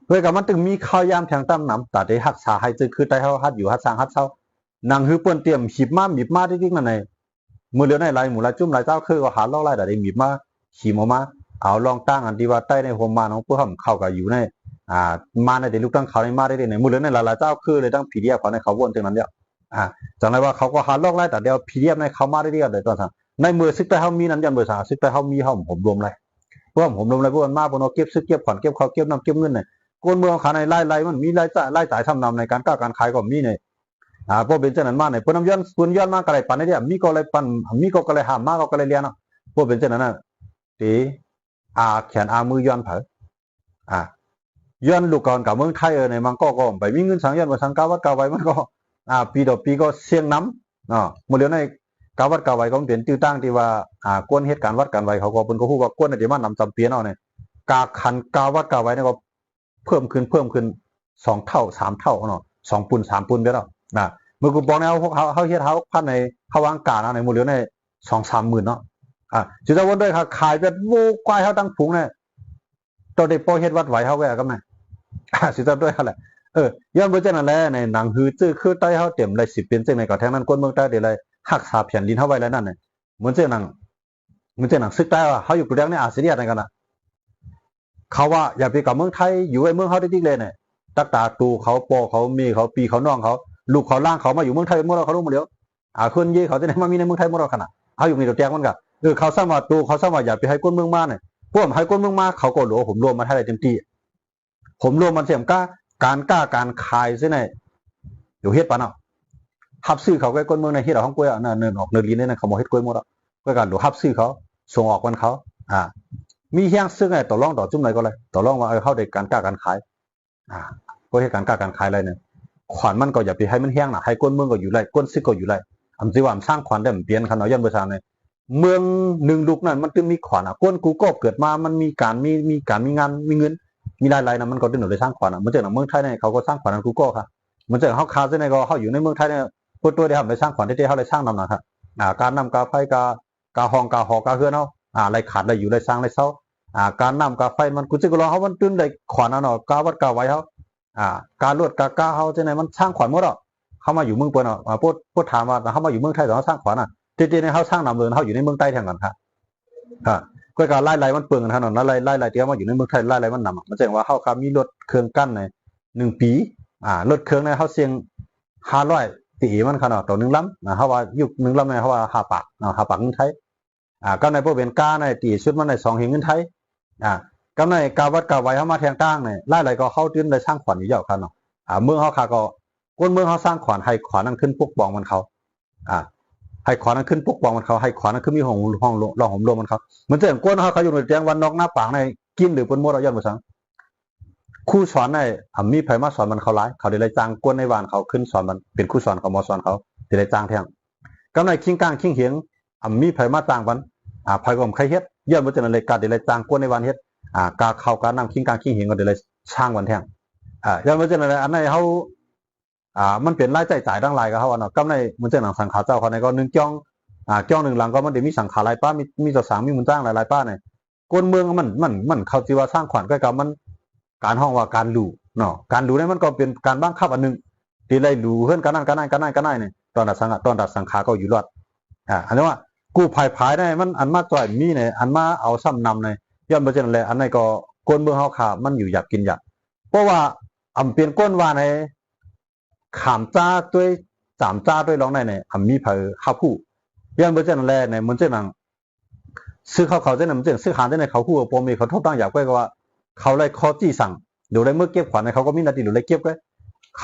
Speaker 3: เพื่อกับมันตึงมีข้าวยามแทงตามน้ำตาได้รักษาให้จึงคือใต้เฮาฮัดอยู่ฮัดสร้างฮัดเซานางฮือเปิ้นเตรียมหีบมาจริงๆนั่นน่ะมื้อเดียวในหลายหมู่หลายจุ่มหลายเจ้าคือก็หาลอกหลายได้หีบมาขีมออกมาเอาลองตั้งอันที่ว่าใต้ในหัวมาของพวกเขาเข้าก็อยู่ในมาในเด็กลูกตั้งเขาในมาได้ในมือเลือในหลายๆเจ้าคือเลยตั้งพีเดียเขาในเขาวนตรงนั้นเดียวจังไรว่าเขาก็หาลอกไล่แต่เดียวพีเดียในเขามาได้เดียวเลยตอนนั้นในมือซึกแต่เขามีนั้นยันบริษัทซึกแต่เขามีเขาผมรวมเลยเพราะผมรวมเลยพวกมันมาบนเอาเก็บซึกเก็บขวัญเก็บเขาเก็บน้ำเก็บเงินเนี่ยกวนเมืองขาในไล่มันมีไล่จ่ายทำนำในการก้าวการขายก็มีเนี่ยพวกเป็นเจ้านั้นมาเนี่ยพวกน้ำย้อนปืนย้อนมากระไรปันเนี่ยมีก็อะไรปันมีก็กระไรห้ามมากก็กระไรเลี้ยนพวกเป็นเจ้านั้นตีแขนมือย้อนเผอย้อนลูกก่อนกับเมืองไทยในมันก็ไปมีเงินสังย้อนมาสังกาวัดกาไว้มันก็ปีต่อปีก็เสี่ยงน้ำมื้อเดียวในกาวัดกาไว้ก็เป็นตื้อตั้งที่ว่ากวนเหตุการณ์วัดกันไว้เขาก็เพิ่นก็ฮู้ว่ากวนได้มานำจำเปียนเอาเนี่ยกาคันกาวัดกาไว้เนี่ยก็เพิ่มขึ้น2 เท่า3 เท่าเนาะ2 ปุ่น3 ปุ่นเด้อเนาะมื้อกูบอกแนวพวกเฮาเฮ็ดเฮาพันในเฮาวางกาในมื้อเดียวใน 2-3 หมื่นเนาะจุดวนด้วยค่ะขายแบบโว้ควายเฮาตั้งฝูงเนี่ยตัวได้ปอเฮ็ดวัดไหวเฮาแว่ก็แม่สิจับด้วยหั่นแหละย้อนบ่จังนั้นแหละในหนังฮือจื้อคือใต้เฮาเต็มเลย10เป็นจังได๋ก็แทงนั้นคนเมืองใต้ได้เลยรักษาแผ่นดินเฮาไว้แล้วนั่นน่ะเหมือนจังหนังซึกใต้ว่าเฮาอยู่กูแดงในอาเซียนนั่นกันน่ะเขาว่าอย่าไปกับเมืองไทยอยู่ไอ้เมืองเฮาได้จริงเลยเนี่ยตักตาตูเขาปอเขามีเขาปีเขาน้องเขาลูกเขาล่างเขามาอยู่เมืองไทยหมดแล้วเขารู้หมดแล้วคนเย่เขาจะได้มามีในเมืองไทยหมดแล้วขนาดเฮาอยู่นี่ตัวแตกมันก็เขาสร้างว่าตูเขาสร้างว่าอย่าไปให้คนเมืองมาเนี่ยพวกให้คนเมืองมาเขาก็หลวผมรวมมาให้ได้เต็มที่ผมรวมมันเสียมการขายซิเนี่ยอยู่เฮ็ดปะเนาะ ฮับซื้อเขาก้อยก้นเมืองในเฮ็ดเอาห้องกล้วยเนินออกเนินลีนเนี่ยเขาบ่เฮ็ดกล้วยหมดอ่ะก้อยกันดูฮับซื้อเขาส่งออกวันเขามีเฮียงซึ่งไงต่อรองต่อจุ่มไหนก็เลยต่อรองว่าเฮาได้การกล้าการขายก็เฮ็ดการกล้าการขายอะไรเนี่ยขวัญมันก็อย่าไปให้มันเฮียงน่ะให้ก้นเมืองก็อยู่ไรก้นซึกก็อยู่ไรอำสิว่าสร้างขวัญได้มันเปลี่ยนคันเอายันบ่ซานเนี่ยเมืองหนึ่งลูกนั้นมันจึงมีขวัญก้นกูก็เกิดมามันมีการมีงานมีเงินมีรายๆนะมันก็ดึงได้สร้างขวัญเหมือนเจ้าเมืองไทยเนี่ยเขาก็สร้างขวัญกูก็ค่ะเหมือนเจ้าเฮาคาซะในก็เฮาอยู่ในเมืองไทยเนี่ยพวกตัวได้ทำได้สร้างขวัญที่เฮาได้สร้างนำนะครับการนำกาไฟกาห้องกาหอกาเฮือนเฮาอะไรขาดได้อยู่ได้สร้างได้เซาการนำกาไฟมันกูจะก็รอเฮามันตื่นได้ขวัญเนาะกาวัดกาไว้เฮาการลวดกาเฮาจังได๋มันสร้างขวัญหมดอ่ะเฮามาอยู่เมืองเปิ้นพวกถามว่าเฮามาอยู่เมืองไทยต้องสร้างขวัญที่ๆในเฮาสร้างนำเลยเฮาอยู่ในเมืองใต้แทนกันครับก็การไล่มันเปลืองกันถนนไล่เตี้ยมาอยู่ในเมืองไทยไล่มันนำมันแสดงว่าเฮาครับมีรถเครื่องกั้นใน1ปีรถเครื่องในเฮาเสียง500ตีมันขนาดต่อ1ลำเฮาว่ายุค1ลำในเฮาว่า5ปาก5ปากเงินไทยก็ในพวกเป็นกาในตีชุดมันใน2เฮงเงินไทยก็ในกาวัดกาไว้เฮามาแทงตั้งเนี่ยไล่ก็เฮาตื่นได้สร้างขวัญอยู่ยาวครับเนาะเมืองเฮาค่ะก็คนเมืองเฮาสร้างขวัญให้ขวัญนั้นขึ้นปกป้องมันเขาให้ขวานั้นขึ้นปกป้องมันเขาให้ขวานั้นขึ้นมีห้องรองห่มลมมันเขาเหมือนเรื่องก้นเขาอยู่ในแจ้งวันนอกหน้าปางในกินหรือปนมดเอาย้อนมาสังครูสอนในมีไผมาสอนมันเขาหลายเขาได้จ้างก้นในวานเขาขึ้นสอนมันเป็นครูสอนเขามาสอนเขาได้จ้างแทงกำในคิงกลางคิงเหียงมีไผมาจ้างวันไผก็ใครเฮ็ดย้อนมาจากนั้นเลยการได้จ้างก้นในวานเฮ็ดกาเขาการนำคิงกลางคิงเหียงก็ได้ช่างวันแทงย้อนมาจากนั้นอันไหนเขามันเป็นรายจ่ายดังหลายก็เฮาเนาะกำในมันจะหนังสังขาเจ้าเขาในก็1จ้องจ้อง1หลังก็มันได้มีสังขารหลายป้ามีต่อสังมีมุนจ้างหลายป้าเนี่ยคนเมืองมันเขาสิว่าสร้างขวัญก็กับมันการห้องว่าการรู้เนาะการรู้เนี่ยมันก็เป็นการบังคับอันนึงที่ไล่รู้เฮือนกันนั่นเนี่ยตอนดัดสังขารก็อยู่รอดอันนี้ว่ากู้ภายได้มันอันมาจ่อยมีเนี่ยอันมาเอาซ้ำนำเนี่ยย้อนบ่จังได๋อันนั้นก็คนเมืองเฮาค่ะมันอยู่อยากกินอยากเพราะว่าเปลี่ยนก้นว่าในขามจ้าด้วยสามจ้าด้วยร้องในเนี่ยมีเผยข้าวผู้ย้อนบ่จังได๋เนี่ยมันจังนั้นซื้อเขาจังนั้นมันจังซื้อหาได้ในเขาผู้บ่มีเขาทบตั้งอยากไว้ก็ว่าเขาเลยขอจี้สั่งเดี๋ยวได้เมื่อเก็บขวัญเขาก็มีหน้าที่เดี๋ยวเลยเก็บไว้เข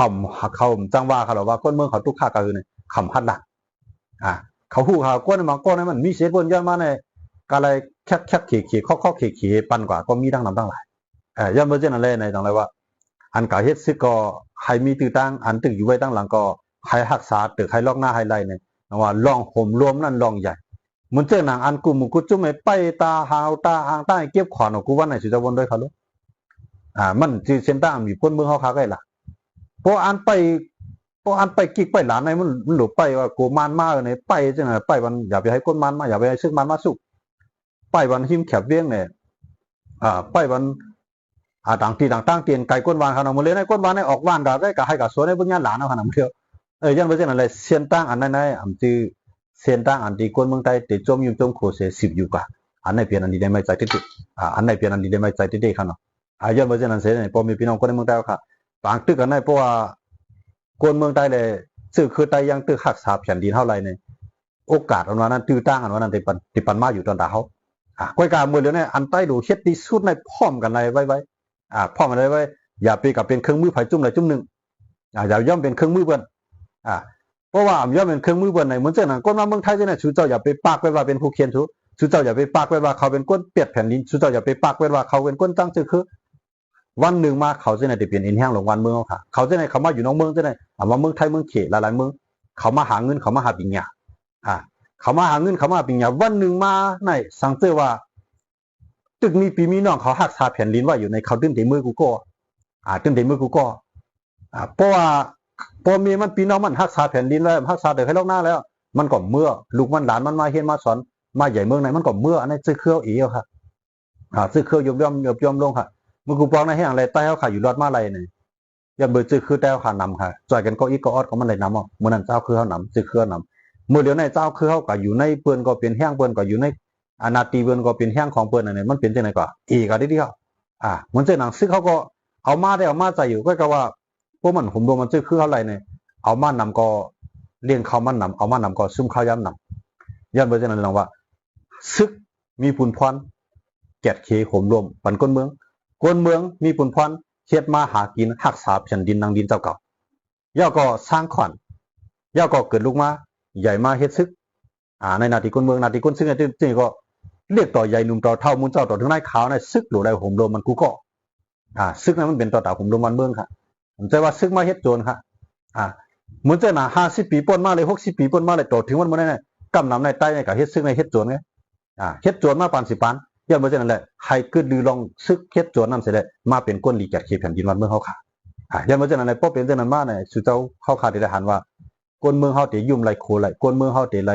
Speaker 3: าจังว่าเขาว่าก้นเมืองเขาทุกค่าก็คือเนี่ยคำพัดหลักเขาผู้เขาก้นมาก้นนั้นมันมีเศษบนย้อนมาในก็เลยแคบเขียข้อเขียปั่นกว่าก็มีดังนั้นตั้งหลายย้อนบ่จังนั้นเลยในจังได๋ว่าอันกาเฮ็ดซึกก็ให้มีตื้อตั้งอันตึกอยู่ไว้ตั้งหลังก็ให้รักษาตึกให้ล็อกหน้าให้ไล่เนี่ยว่าลองห่มรวมนั่นลองใหญ่มันเจอหนังอันกูมุกุจุ่มไปตาหาวตาหางใต้เก็บขวานกูว่าไหนสิจะวนด้วยเขาลูกมันสิเส้นตั้งมีพ้นเมืองเฮาคาไกล่ะพออันไปกิกไปหลานในมันหลบไปว่ากูมานมาในไปจังได๋ไปวันอย่าไปให้คนมานมาอย่าไปให้ซึกมานมาสุกไปวันหิมแคบเวียงเนี่ยไปวันต่างที่ต่างเตียนไก่ก้นวานเขานำมาเลยในก้นวานในออกวานก็ได้ก็ให้กับสวนในเบิ่งญาติหลานเอาขนาดเดียวยันบ่จังนั้นเลยเสียนตั้งอันนั้นจื้อเสียนตั้งอันที่ก้นเมืองใต้ติจมอยู่จมโคเส10อยู่กว่าอันไหนเปลี่ยนอันนี้ได้ไม่ใจติดอันไหนเปลี่ยนอันนี้ได้ไม่ใจติดๆคั่นเนาะยันบ่จังนั้นเสียพอมีพี่น้องคนในเมืองใต้ค่ะต่างตึกกันได้เพราะว่าก้นเมืองใต้เลยซื่อคือใต้ยังตึกรักษาแผ่นดินเท่าไหร่เนี่ยโอกาสอันว่านั้นตื้อตั้งอันว่านั้นที่ปันมาอยู่ตอนดาเฮาก้อยกามื้อเดียวเนี่ยอันใต้ดูเฮ็ดที่สุดในพร้อมกันเลยไว้พ่อมาเลยว่าอย่าไปกับเป็นเครื่องมือไผ่จุ่มใดจุ่มหนึ่งอย่าย่อมเป็นเครื่องมือเบิ้นเพราะว่าย่อมเป็นเครื่องมือเบิ้นในเหมือนเจ้าหนังก้นมาเมืองไทยเนี่ยชูเจ้าอย่าไปปากไว้ว่าเป็นผู้เขียนชูเจ้าอย่าไปปากไว้ว่าเขาเป็นก้นเปียดแผ่นดินชูเจ้าอย่าไปปากไว้ว่าเขาเป็นก้นตั้งชื่อคือวันหนึ่งมาเขาจะไหนจะเปลี่ยนอินแห้งลงวันเมืองเขาจะไหนเขามาอยู่น้องเมืองจะไหนมาเมืองไทยเมืองเขตหลายๆเมืองเขามาหาเงินเขามาหาปิญญาเขามาหาเงินเขามาปิญญาวันหนึ่งมาในสังเกตว่าตึกมีปีมีน้องเขาหักษาแผ่นดินว่าอยู่ในเขาตื้นที่มือกูก็ตื้นที่มือกูก็เพราะว่าพอมีมันปีน้องมันหักษาแผ่นดินแล้วหักษาเด็กให้ลอกหน้าแล้วมันก็เมื่อลูกมันหลานมันมาเฮียนมาสอนมาใหญ่เมืองไหนมันก็เมื่ออันนี้ซื้อเครื่องอีกครับซื้อเครื่องยอมลงค่ะมือกูปองในแห่งอะไรใต้เขาขายอยู่รอดมาอะไรเนี่ยอย่าเบื่อซื้อคือแต้วขานำค่ะจ่ายกันก็อีกก็ออดก็มันเลยนำเมื่อนั้นเจ้าคือเขานำซื้อเครื่องนำเมื่อเดี๋ยวในเจ้าคือเขาก็อยู่ในเปื้อนก็เป็นแห้งเปื้อนก็อยู่ในอนาตีเปื้อนก็เป็นแห้งของเปื้อนอะไรมันเป็นจังได๋ก็อีกก็ได้เขาเหมือนเจ้าหนังซื้อเขาก็เอามาใจอยู่ก็ว่าพวกมันผมดูมันซื้อคือเท่าไหร่เนี่ยเอามานำก็เลี้ยงเขามันนำเอามานำก็ซุ่มข้าวย้ำนำย้อนไปจังนั้นลองว่าซึกมีผุนพรแกดเคโหมรวมปันก้นเมืองมีผุนพรเฮ็ดมาหากินรักษาแผ่นดินนางดินเจ้าเก่าย่อก็สร้างขวัญ ย่าก็เกิดลูกมาใหญ่มาเฮ็ดซึกในนาทีคนเมืองนาทีคนซึ่งไอ้ที่ก็เรียกต่อใหญ่หนุ่มต่อเท่ามุนเจ้าต่อถึงนายขาวในซึกหรือใดห่มโลมมันกูก็ซึกนั้นมันเป็นต่อตาห่มโลมมันเมืองค่ะผมใจว่าซึกมาเฮ็ดโจรค่ะเหมือนจะ50 ปีป่นมาเลย60 ปีป่นมาเลยต่อถึงวันนั้นกำนำในใต้ในกับเฮ็ดซึกในเฮ็ดโจรไงเฮ็ดโจรมาปาน10 ปานย้อนบ่จังนั้นแหละให้เกิดดือลองซึกเฮ็ดโจรนำเสร็จแล้วมาเป็นก้นหลีแก่เขตแผ่นดินวันเมืองเฮาค่ะย้อนบ่จังนั้นแหละพอเป็นจังนั้นมาเนี่ยสุเจ้าเข้าขาดได้หันว่าก้นเมืองเฮาติยุ่มไหลโคไหลก้นเมืองเฮาติไหล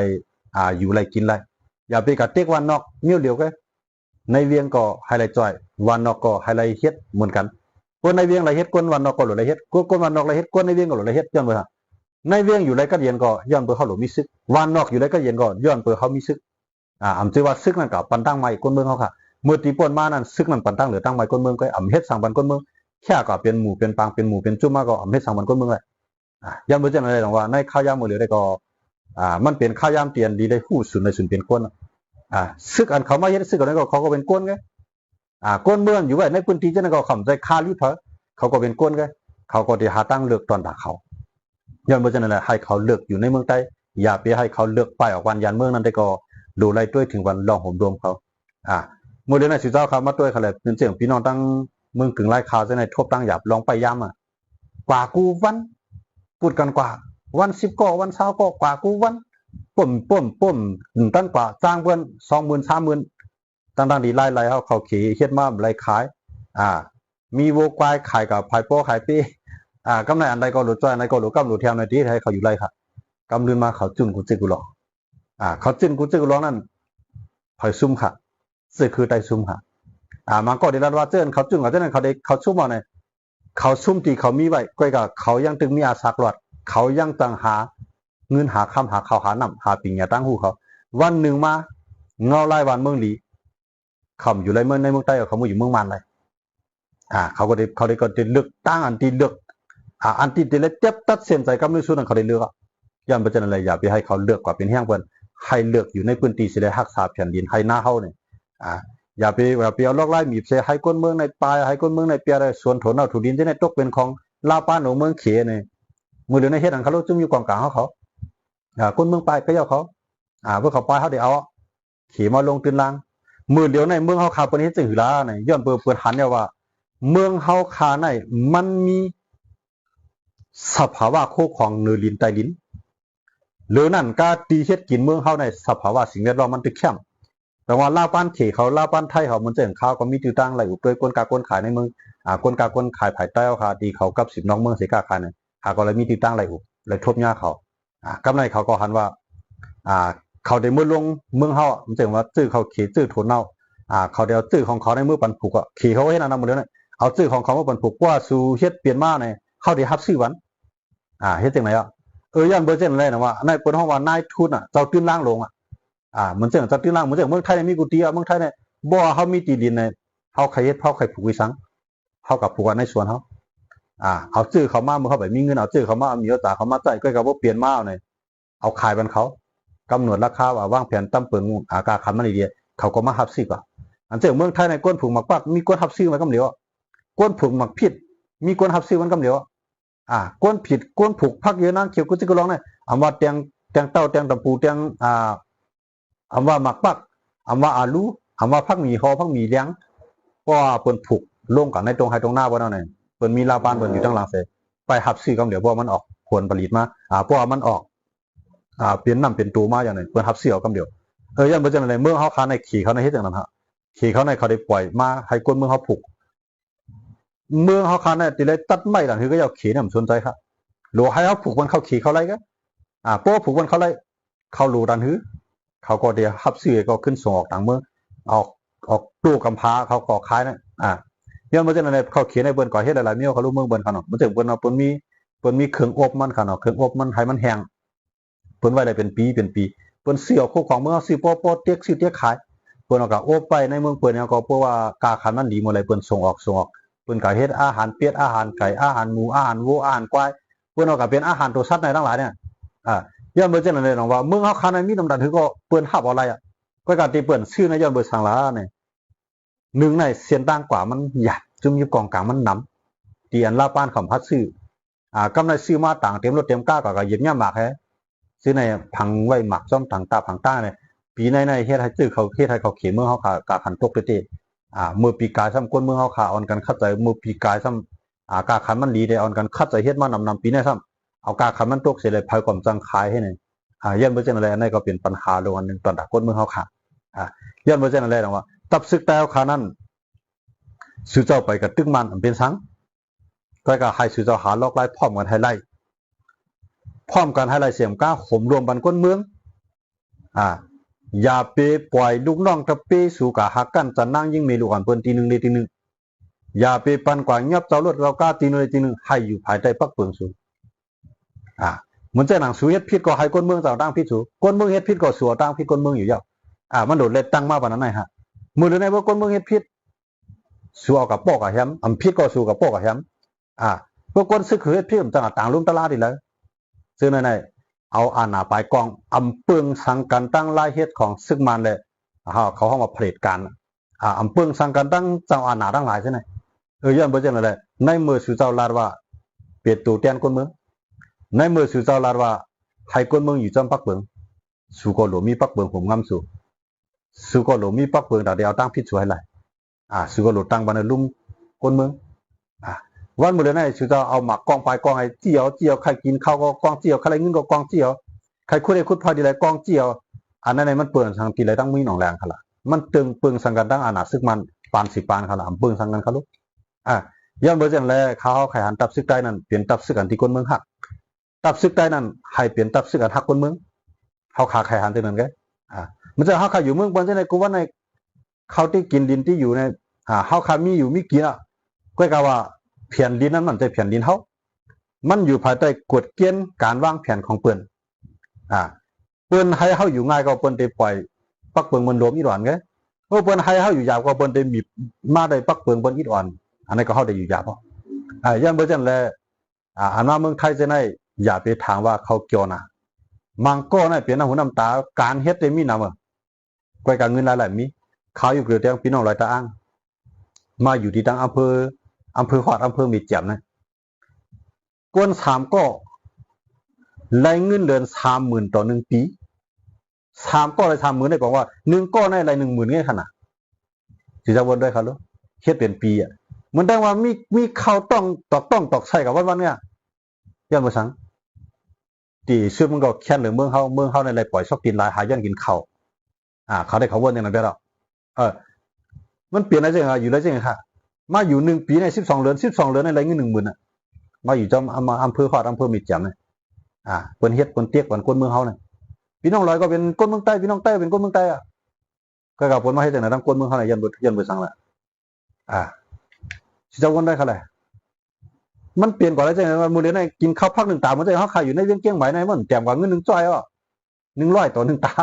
Speaker 3: อยู่ไหลกินไหลอย่าไปกะเต็กวันนอกมิ้วเหลียวก็ในเวียงก็ให้ไหลจ่อยวันนอกก็ให้ไหลเฮ็ดเหมือนกันคนในเวียงไหลเฮ็ดคนวันนอกก็หลุดไหลเฮ็ดคนวันนอกไหลเฮ็ดคนในเวียงก็หลุดไหลเฮ็ดย้อนบ่ฮะในเวียงอยู่ไหลก็เย็นก็ย้อนเปิ้นเฮาหลุดมีซึกวันนอกอยู่ไหลก็เย็นก็ย้อนเปิ้นเฮามีซึกอำชื่อว่าซึกนั่นก็ปันตั้งใหม่คนเมืองเฮาค่ะเมื่อตีป่นมานั้นซึกนั้นปันตั้งเหลือตั้งใหม่คนเมืองก็อำเฮ็ดสร้างบ้านคนเมืองแค่ก็เป็นหมู่เป็นปางเป็นหมู่เป็นจุ่มมาก็อำเฮ็ดสร้างบ้านคนเมืองเลยย้อนบ่จังนั้นเลยว่าในข้าวยามมื้อเหลือได้ก็มันเป็นข้าวยามเตียนดีได้ฮู้สุนในสุนเป็นคนซึกอันเขามาเฮ็ดซึกอันนั้นก็เขาก็เป็นก้นไงก้นเมืองอยู่ไว้ในพื้นที่จังนั้นก็คำใจคาลิเพอเขาก็เป็นก้นไงเขาก็ได้หาตั้งเลือกตอนด่าเขาย้อนบ่จังนั้นแหละให้เขาเลือกอยู่ในเมืองใต้อย่าไปให้เขาเลือกไปออกวันยันเมืองนั้นได้ก็ดูไล่ด้วยถึงวันรองห่มรวมเขามื้อเดือนสิเจ้าเขามาด้วยเขาแหละเป็นเสียงพี่น้องตั้งเมืองกึ่งไล่ข่าวจังได๋ทบตั้งหยับลองไปย้ำกว่ากูวันพูดกันกว่าวัน10ก็วัน20ก็กว่ากูวันป่มตั้งกว่าจ้างเพิ่น 20,000 30,000ตั้งดีไล่เขาขี่เฮ็ดมาไล่ขายมีโวควายขายกับภายโป้ขายปีกำไรอันใดก็หลุดจ้อยอันใดก็หลุดกำหลุดแถวในที่ให้เขาอยู่ไล่ค่ะกำลืนมาเขาจุนกูจิกูหลอกเขาจุนกูจิกูหลอกนั่นเผยซุ่มค่ะซึ่งคือไตซุ่มค่ะมันก็ได้รับว่าเจ้าเขาจุนกับเจ้านั้นเขาซุ่มเอาเนี่ยเขาซุ่มที่เขามีไว้ก้อยกับเขายังตึงมีอาศักหลอดเขายังตั้งหาเงินหาคำหาข้าวหาน้ำหาปิ่งอย่าตั้งหูเขาวันหนึ่งมาเงาไล่วันเมืองหลีคำอยู่ไรเมืองในเมืองใต้เขามาอยู่เมืองมันเลยเขาก็ได้เลือกตั้งอันที่เลือกอันที่ได้เจ็บตัดเส้นใจกับมือสู้นั้นเขาได้เลือกย้อนไปจนอะไรอย่าไปให้เขาเลือกกว่าเป็นแห้งเพิ่นให้เลือกอยู่ในพื้นที่สิได้รักษาแผ่นดินให้หน้าเฮาเนี่ยอย่าไปเอาลอกไล่หมีบเสให้คนเมืองในปลายให้คนเมืองในเปียได้ส่วนถนเอาถูดินจะได้ตกเป็นของลาวป้านของเมืองเขเนี่ยมือเดือนในเฮ็ดอันเขาจุ่มอยู่กองกลางเขาคนเมืองปลายก็ย่อเขาเพื่อเขาปลายเขาได้เอาขี่มาลงตื่นล่างมือเดียวในเมืองเฮาคาปนี้จึงหือลาเนี่ยย้อนเปิดหันเนี่ยว่าเมืองเฮาคาในมันมีสภาวะโคของเนื้อลิ้นใต้ลิ้นหรือนั่นก็ตีเฮ็ดกินเมืองเฮาในสภาวะสิ่งแวดล้อมมันตึกเข้มแต่ว่าลาวบ้านเขเขาลาวบ้านไทยเขามันจะเห็นข้าวก็มีติวตั้งไหลอุปด้วยกลกากลขายในเมืองกลกากลขายภายใต้เอาค่ะดีเขากับ10น้องเมืองเสกาขายเนี่ยก็เลยมีติวตั้งไหลอุปเลยทบหญ้าเขากำไรเขาก็หันว่าเขาได้เมื่อลงเมืองเฮามันจะเห็นว่าชื่อเขาเขชื่อโถนเน่าเขาเดียวชื่อของเขาในมือปันผูกเขเขาเฮ็ดอันนั้นหมดเลยเอาชื่อของเขามาปันผูกว่าสู่เฮ็ดเปลี่ยนมาเนี่ยเขาได้รับชื่อวันเฮ็ดจังไดย้อนเบอร์เจนเลยนะว่าในเปิ้นห้องว่านายทุนเจ้าตื้นล่างลงมันจังเจ้าตื้นล่างมันจังเมืองไทยมีกุฏิเมืองไทยเนี่ยบ่เฮามีที่ดินเนี่ยเฮาใครเฮ็ดเฮาใครผูกไว้สังเฮากับผูกในสวนเฮาเอาชื่อเขามาเมื่อเขาไปมีเงินเอาชื่อเขามามียศตาเขามาใส่ก็บ่เปลี่ยนมาเนี่ยเอาขายบันเขากำหนดราคาว่าวางแผนตำเปิงอากาคันมันดีเขาก็มารับซื้อก่อนอันจังเมืองไทยในก้นผูกหมักปักมีก้นรับซื้อมากำเหลียวก้นผูกหมักผิดมีก้นรับซื้อมันกำเหลียวก้นผิดก้นผูกพักเยอะนั่งเขียวกุจิกร้องเนี่ยว่าเตียงเต้าเตียงตะปูเตียงว่าหมักปักว่าอาลูว่าพักหมีหอพักหมีเลี้ยงเพราะว่าเปิ้นผูกลงกันในตรงไฮตรงหน้าบ่นั่นเนี่ยเปิ้นมีลาบ้านเปิ้นอยู่ทางหลังเสไปหับซื้อกำเหลียวเพราะมันออกผลผลิตมาเพราะว่ามันออกเปลี่ยนน้ำเป็นตัวมาอย่างนั้นเปิ้นหับซื้อเอากำเหลียวยันบ่จังได๋เมืองเฮาคาในขี่เขาในเฮ็ดจังนั้นฮะขี่เขาในเขาได้ปล่อยมาให้คนเมืองเฮาผูกเมืองเขาคันเนี่ยตีเลยตัดไม้หลังคือก็อยากขี่เนี่ยผมสนใจครับหรือให้เขาผูกมันเขาขี่เขาไรก็โป้ผูกมันเขาไรเขาหลูดันหือเขาก็เดียวฮับซื้อก็ขึ้นส่งออกต่างเมืองออกตู้กำพร้าเขาก่อขายเนี่ยเนี่ยมันจะในเขาเขียนในเบิ้ลก่อเฮ็ดอะไรเนี่ยเขารู้เมืองเบิ้ลขนาดมันถึงเบิ้ลเอาเปิ้นมีเครื่องอบมันขนาดเครื่องอบมันให้มันแห้งเปิ้นไว้ได้เป็นปีเปิ้นเสี่ยวคู่ของเมืองซื้อโป้เตี้ยขายเปิ้นเอาก็อบไปในเมืองเปิ้นเอาก็เพราะว่ากาขันมันดีหมดเลยเปิ้นส่งออกเปิ้นก็เฮ็ดอาหารเป็ดอาหารไก่อาหารหมูอาหารวัวอาหารควายเปิ้นเอาก็เป็นอาหารตัวสัตว์ในทั้งหลายเนี่ยย้อนเบิ่งจังได๋น้องว่าเมืองเฮาคันมีน้ำดันถือก็เปิ้นฮับอะไรก็การที่เปิ้นชื่อในย้อนเบิ่งสังลาเนี่ยหนึ่งในเสียนต่างกว่ามันหยัดจุ่มอยู่กองกลางมันน้ำที่อันลาป้านคำพัดซื้อกำไรซื้อมาต่างเต็มรถเต็มก้าก็เหยียบย่ำหมากแฮ ซึ่งในพังไว้หมักซ่อมทางตาพังต้าเนี่ยปีในเฮ็ดให้ซื้อเขาเฮ็ดให้เขาเขียนเมืองเขาขากาขันตกเตเมื่อปีกายซ้ำก้นเมืองเขาขาอ่อนกันคัดใจเมื่อปีกายซ้ำกาขันมันดีได้อ่อนกันคัดใจเฮ็ดมานำปีนี้ซ้ำเอากาขันมันตกเสียเลยภัยความจังคายให้เนี่ยย้อนเบอร์เจนอะไรอันนี้ก็เป็นปัญหาลงอันหนึ่งตอนดักก้นเมืองเขาขาย้อนเบอร์เจนอะไรนะว่าตับซึกแต่เขาขานั้นซื้อเจ้าไปกับตึกมันเป็นสังก็ให้ซื้อเจ้าหาลอกไล่พร้อมกันให้ไล่พร้อมกันให้ไล่เสียมก้าข่มรวมบันก้นเมืองอย่าไปปล่อยลูกน้องตะเปสู่กะหักกันจะนั่งยิ่งมีลูกอ่อนเปิ้นทีหนึ่งในทีหนึ่งอย่าไปปันกว่าเงียบเจ้าลวดเราก้าทีหนึ่งในทีหนึ่งให้อยู่ภายใต้ปักเปิงสู่เหมือนเจ้าหนังสู่เฮ็ดพิษก็ให้ก้นเมืองเจ้าตั้งพิษสู่ก้นเมืองเฮ็ดพิษก็สู่ตั้งพิษก้นเมืองอยู่ยาวมันโดดเล็ดตั้งมาปานนั้นไงฮะมือในว่าก้นเมืองเฮ็ดพิษสู่เอากับปอกกับแฮมพิษก็สู่กับปอกกับแฮมพวกก้นซึกเฮ็ดพิษมันจะต่างลุ่มตลาดอีกแล้วซึ่งในเอาอาณาปลายกองเปิงสังกันตั้งไล่เฮ็ดของซึกมันเลยเขาห้องมาเผลิตการเปิงสังกันตั้งเจ้าอาณาตั้งหลายใช่ไหมย้อนเบอร์เจนอะไรในมือสู่เจ้าลาดว่าเปลี่ยนตัวเตียนก้นเมืองในมือสู่เจ้าลาดว่าให้ก้นเมืองอยู่จำปักเปิงสู่ก็หลมีปักเปิงผมงำสู่ก็หลมีปักเปิงแต่เดียวตั้งพิษสวยไรสู่ก็หลตั้งบันลุ่มก้นเมืองวันเมื่อไรสู่เจ้าเอาหมักกองไปกองไอ้เจียวใครกินข้าวก็กองเจียวใครเงินก็กองเจียวใครคุยได้คุยพอดีไรกองเจียวอันนั้นมันเปลืองสังกีไรตั้งมีหนองแรงขละมันตึงเปลืองสังกันตั้งอาณาซึกมันปาน10 ปานขละเปลืองสังกันขลุย้อนเบอร์เจนแล้วเขาไข่หันตับซึกใต้นั่นเปลี่ยนตับซึกอันที่ก้นเมืองหักตับซึกใต้นั่นให้เปลี่ยนตับซึกอันหักก้นเมืองเขาขาไข่หันตัวนั้นแกมันจะเขาขาอยู่เมืองบนเช่นในกูว่าในเขาที่กินดินที่อยู่ในเขาขามีอยู่มีกินก็กล่าวว่าเพียนดินนั้นมันจะเพียนดินเขามันอยู่ภายใต้กฎเกณฑ์การวางแผนของเปิ้นเปิ้นให้เขาอยู่ง่ายก็เปิ้นได้ปล่อยปักเปิงมันโดมอีหลอนไงเปิ้นให้เขาอยู่ยาวก็เปิ้นได้มีมาได้ปักเปิงเปิ้นอีหลอนอันนี้ก็เขาได้อยู่ยาวย่านเบอร์จันแล้วอันว่าเมืองไทยจะได้อย่าไปทางว่าเขาเกี่ยวนะมังก็ได้เปลี่ยนน้ำหูน้ำตาการเฮ็ดได้มีนำก้อยการเงินหลายๆมีเขาอยู่เกลือเตียงพี่น้องหลายตาอ้างมาอยู่ที่ตั้งอำเภอฮอดอำเภอมีเจียมนะกวน3ก็รายเงินเดือน30,000ต่อ1ปี3ก็ราย30,000ได้บอกว่า1ก็ได้ราย10,000ไงขนาดสิจะวนด้วยครับลูกเฮ็ดเป็นปีมันได้ว่ามีข้าวต้องตอกใส่กับวันเนี่ยย้อนบ่สังที่ซึ่งมันก็แค่นหรือเมืองเฮาในไรปล่อยซอกกินหลายหาย้อนกินข้าวเขาได้เขาวนอย่างนั้นได้หรอมันเปลี่ยนอะไรจังอยู่ได้จังค่ะมาอยู่1ปีใน12 เดือนในรายเงิน10,000มาอยู่จอมอำเภอฮอดอำเภอมีเจียมเนี่ยเปิ้นเฮ็ดเปิ้นเตียกเปิ้นคนเมืองเฮาเนี่ยพี่น้องลอยก็เป็นคนเมืองใต้พี่น้องใต้เป็นคนเมืองใต้ก็กับเปิ้นมาเฮ็ดจังได๋ทั้งคนเมืองเฮาเนี่ยยันบ่สังละสิจะวนได้คั่นแหละมันเปลี่ยนกว่าแล้วจังได๋ว่ามื้อนี้กินข้าวพัก1 ตามันจะเฮาขายอยู่ในเวียงเกียงใหม่ในมันแต้มกว่าเงิน1จ้อย100ต่อ1 ตา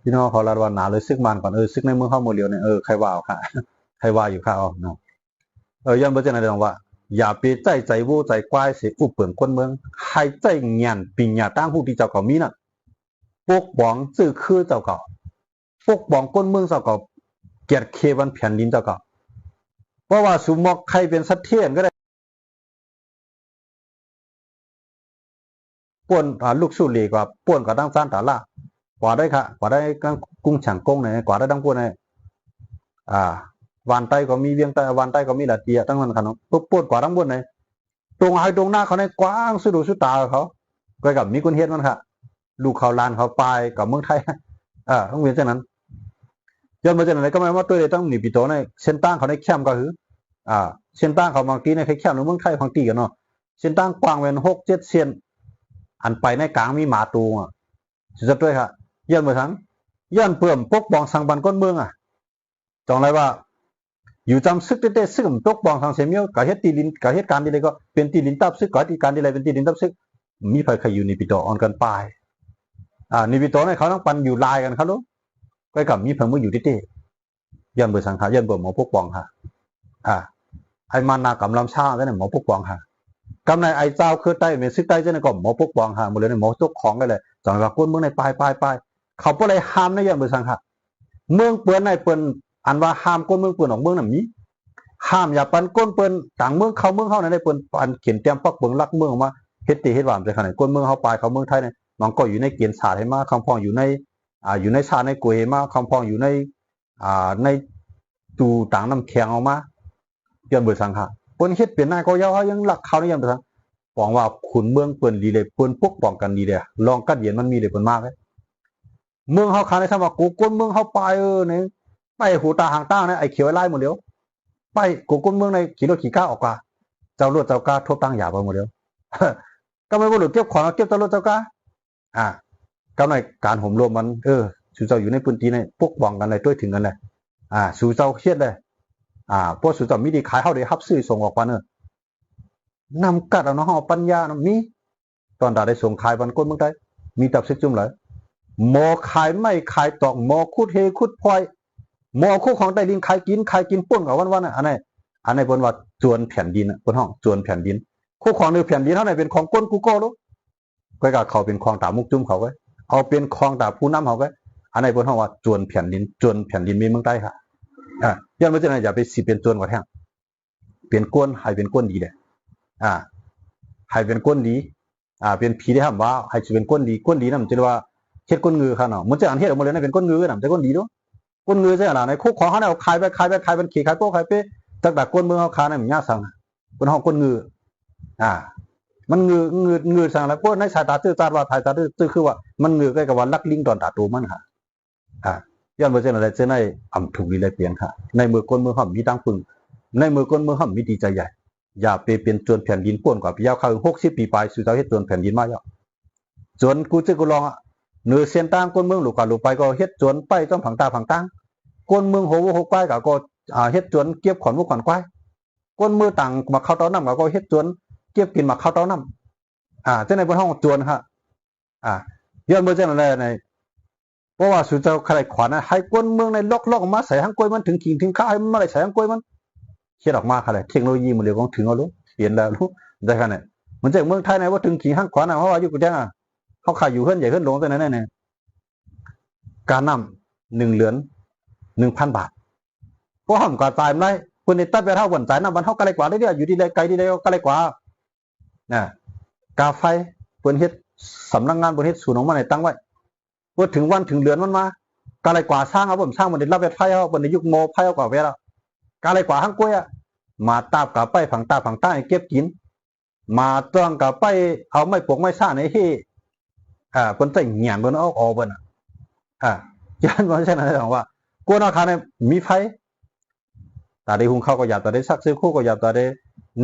Speaker 3: พี่น้องเขาลาดว่าหนาเลยซึกมันก่อนซึกในเมืองเฮามื้อเดียวเนี่ยใครว่าค่ะใครว่าอยู่ค่ะเนาะย้อนบ่จังได๋ว่าอย่าไปใจวู้ใจควายสิอุปเปิงคนเมืองให้ใจเงียนปิญญาตั้งผู้ที่เจ้าก็มีน่ะปกป้องซื่อคือเจ้าก็ปกป้องคนเมืองเจ้าก็เกียรติเควันแผ่นดินเจ้าก็เพราะว่าสุมอกใครเป็นสัตว์เทียนก็ได้ป่วนลูกสู้หลีกว่าป่วนก็ตั้งซ่านตาล่ากว่าได้ค่ะกว่าได้กุ้งฉางกงเนี่ยกว่าได้ดังป่วนเนี่ยวันใต้ก็มีเวียงใต้วันใต้ก็มีละเตียตั้งนั้นค่ะน้องปุ๊บปวดกว่าทั้งบนเลยตรงให้ตรงหน้าเขาในกว้างสุดสุดตาเขาก็กับมีคนเฮ็ดมันค่ะลูกเขาลานเขาปลายกับเมืองไทยต้องเวียนเช่นนั้นย้อนมาจากไหนก็หมายว่าตัวเองต้องหนีปีโตในเส้นตั้งเขาในแคมก็คือเส้นตั้งเขาบางทีในแคมในเมืองไทยบางทีกันเนาะเส้นตั้งกว้างเป็น6-7 เส้นอันไปในกลางมีหมาตูสุดด้วยค่ะย้อนมาทั้งย้อนเพิ่มปกป้องสังบันก้นเมืองจองไรว่าอยู่จำซึกเต้ซึกมันตกปองทางเสียมีกับเฮ็ดตีลินกับเฮ็ดการดีเลยก็เป็นตีลินตับซึกกับตีการดีเลยเป็นตีลินตับซึกมีไผใครอยู่ในปีโตอ่อนกันปลายในปีโตเนี่ยเขาต้องปันอยู่ลายกันครับลูกก็กับมีเพิ่งมืออยู่ที่เต้ยันเบอร์สังขารยันเบอร์หมอปกป้องค่ะไอ้มานากำลำชาเนี่ยหมอปกป้องค่ะกำในไอ้เจ้าคือใต้เมซึกใต้เจ้าเนี่ยก็หมอปกป้องค่ะหมดเลยเนี่ยหมอตกของกันเลยจังหวะก้นเมืองในปลายเขาก็เลยห้ามในยันเบอร์สังขารเมืองเปื้อนในเปื้อนอันว่าห้ามก้นเมืองเปื้อนของเมืองน่ะมี ห้ามอย่าปันก้นเปิ้นต่างเมืองเขาเมืองเฮาในเปิ้นปันเขียนเตรียมปักเบิ่งลักเมืองมาเฮ็ดติเฮ็ดหวามใจขนาดก้นเมืองเฮาปลายเขาเมืองไทยเนี่ยมันก็อยู่ในเกียนศาสตร์ให้มาคำพองอยู่ในอยู่ในชาในกวยให้มาคำพองอยู่ในในตูต่างน้ำแข็งออกมาย้อนเบิดสังหะเปิ้นเฮ็ดเปลี่ยนหน้าก็ยาวยังหลักเขานี่ยังบ่ทันปองว่าขุนเมืองเปิ้นดีเลยเปิ้นปกป้องกันดีเลยลองกัดเย็นมันมีเลยเปิ้นมากเลยเมืองเฮาคาในคำว่ากูก้นเมืองเฮาปลายนี่ไปหูตาหางตาเนี่ยไอ้เขียวไล่หมดเดียวไปกูก้นเมืองในขี่รถขี่ก้าออกกาเจ้ารถเจ้ากาทบตั้งหยาบไปหมดเดียว ก็ไม่ว่าหลุดเก็บของเก็บเจ้ารถเจ้ากาก็ในการห่มรวมมันสู่เจ้าอยู่ในพื้นที่ในปกป้องกันเลยด้วยถึงกันเลยสู่เจ้าเครียดเลยพวกสู่เจ้ามีดีขายเข้าได้ฮับซื้อส่งออกมาเนอะนำกัดเอาเนาะปัญญามีตอนได้ส่งขายบันก้นเมืองไทยมีตับซึกจุ่มเลยหมอขายไม่ขายตอกหมอคุดเฮคุดพลอยหมอคู่ของใต้ดินขายกินป่นกับวันอันไหนบนว่าจวนแผ่นดินบนห้องจวนแผ่นดินคู่ของในแผ่นดินเท่าไหร่เป็นของก้นกูโก้ลูกก็เขาเป็นของตามุกจุ่มเขาไว้เอาเป็นของตาผู้น้ำเขาไว้อันไหนบนห้องว่าจวนแผ่นดินมีเมืองใต้ค่ะย้อนมาจากไหนอย่าไปสิเป็นจวนกว่าแท่งเป็นก้นให้เป็นก้นดีเลยให้เป็นก้นดีเป็นผีได้ห้ามว่าให้เป็นก้นดีนั่นมันจะเรียกว่าเฮ็ดก้นงือค่ะเนาะมันจะอ่านเฮ็ดออกมาเลยนะเป็นก้นงือน่ะจะก้นดีด้วยก้นงือใช่ไหมในคุกของเขาเนี่ยขายไปมันขี่ขายโป๊ะขายเป๊ะจากแต่ก้นเมืองเขาขายเนี่ยมันยากสั่งบนห้องก้นงือมันงือสั่งแล้วพวกในสายตาตื้อตาว่าถ่ายตาตื้อคือว่ามันงือใกล้กับว่าลักลิงตอนตาตูมันค่ะย้อนมาจากไหนจะในอ่ำถูกดีเลยเปลี่ยนค่ะในมือก้นเมืองเขามีตั้งปึงในมือก้นเมืองเขามีดีใจใหญ่อย่าไปเป็นจวนแผ่นดินป่นกว่าพี่ยาวเข้า60 ปีไปสู่เจ้าเฮ็ดจวนแผ่นดินมาเยอะจวนกูจะกูลองเนื้อเส้นตั้งก้นเมืองหลุกไปก็เฮ็ดจวนไปต้องผังตั้งก้นเมืองโหไปก็เฮ็ดจวนเก็บขอนมุกขอนควายก้นมือต่างมาเข้าเต้าน้ำก็เฮ็ดจวนเก็บกินมาเข้าเต้าน้ำเจ้าในบนห้องจวนค่ะย้อนมาจากไหนในเพราะว่าสู่เจ้าใครขวานให้ก้นเมืองในล็อกมาใส่ห้างกล้วยมันถึงขิงถึงข้าวให้มันมาใส่ห้างกล้วยมันเขียนออกมาค่ะเลยเทคโนโลยีมันเร็วของถึงเอาลูกเปลี่ยนแล้วลูกได้ขนาดมันจากเมืองไทยไหนว่าถึงขิงห้างขวานเพราะว่าอยู่กับแจ้งเขาขายอยู่เฮือนใหญ่เฮือนหลวงตัวนั้นเนี่ยการนำ1 เหรียญ 1,000 บาทเพราะห้ามกว่าตายไม่คนในตัดไปเท่าวันจ่ายน้ำมันเท่ากันเลยกว่าได้เดียวอยู่ดีเลยไกลดีเลยก็เลยกว่ากาไฟบนเฮ็ดสำนักงานบนเฮ็ดศูนย์ของมันในตั้งไว้ว่าถึงวันถึงเดือนมันมากาเลยกว่าสร้างเอาผมสร้างมันได้รับไฟเอาบนในยุคโมไฟเอากว่าเวลากาเลยกว่าห้างกล้วยมาตาบกับไปผังตาผังใต้เก็บกินมาต้องกับไปเอาไม่ปกไม่ซ่าในที่บนใต้เหงียนบนเอาออกบนย้อนมาใช่ไหมถามว่ากวนอาคารเนี่ยมีไฟแต่ได้หุงข้าวก็หยาบแต่ได้ซักซื้อคู่ก็หยาบแต่ได้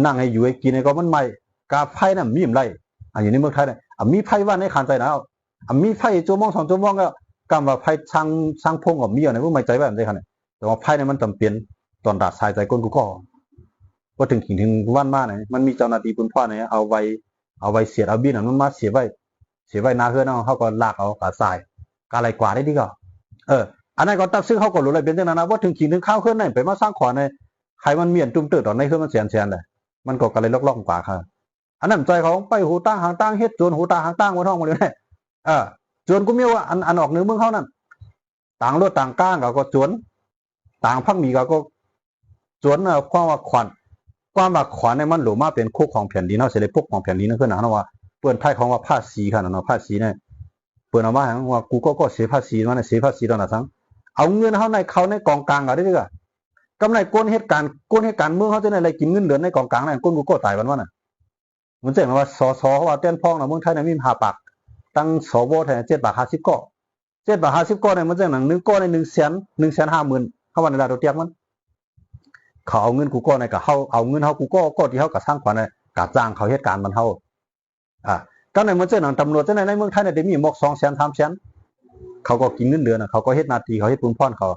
Speaker 3: นั่งให้อยู่ให้กินให้ก็มันใหม่กาไฟน่ะมีมไรอยู่ในเมืองไทยเนี่ยมีไฟว่าในขานใจนะมีไฟชั่วโมง2 ชั่วโมงก็กำว่าไฟช่างพงกับมีอะไรพวกไม่ใจแบบนี้ขนาดแต่ว่าไฟเนี่ยมันจำเป็นตอนดาดทรายใจก้นกูก็ว่าถึงวันมาเนี่ยมันมีเจ้าหน้าที่ปุ่นพ่อเนี่ยเอาไว้เสียดเอาบินมันมาเสียไว้นาเฮือนเขาก็ลากเอากาทรายกาอะไรกว่าได้ดีก็อันนั้นก็ตัดซื้อเขาก็รู้เลยเป็นอย่างนั้นนะว่าถึงข้าวเคลื่อนไหนไปมาสร้างขวานในใครมันเมียนจุ่มเติร์ดตอนในเครื่องมันแสนเลยมันก็กระเลยล็อกกว่าค่ะอันนั้นใจของไปหูตั้งหางตั้งเฮ็ดจวนหูตาหางตั้งบนห้องมาเลยเนี่ยจวนกูมีว่าอันออกเหนือเมืองเขานั่นต่างรถต่างก้างก็จวนต่างพักมีก็จวนความว่าขวัญในมันหลวมาเป็นคุกของแผ่นดินเนาะเสด็จพวกของแผ่นดินนั่นคือหนังนะว่าเปื้อนไทยของว่าผ้าสีค่ะเนาะผ้าสีเนี่ยเปื้อนเอามาว่ากูก็เสียภาษีมาเนี่ยเสียภาษีตอนนั้นทั้งเอาเงินเขาในกองกลางก็ได้ด้วยกันกำไรก้นเหตุการณ์เมืองเขาจะในอะไรกินเงินเดือนในกองกลางนั่นก้นกูก็ตายวันน่ะมันเจ๋งว่าสเขาว่าเต้นพองนะเมืองไทยเนี่ยมี5 ปากตั้งสวแทน7 บาท 50 ก้อ7 บาท 50 ก้อเนี่ยมันเจ๋งหนัง1 ก้อใน150,000เข้าวันในดาวเทียมมันเขาเอาเงินกูก็ในกับเขาเอาเงินเขากูก็ที่เขากับสร้างขวัญในกับจ้างเขาเหตุการณ์มันเขาก็ในมันเจ้าหนังตำรวจเจ้าในเมืองไทยเนี่ยได้มีหมก200,000 300,000เขาก็กินเงินเดือนเขาก็เฮ็ดนาทีเขาเฮ็ดปุ้นพ่อนเขา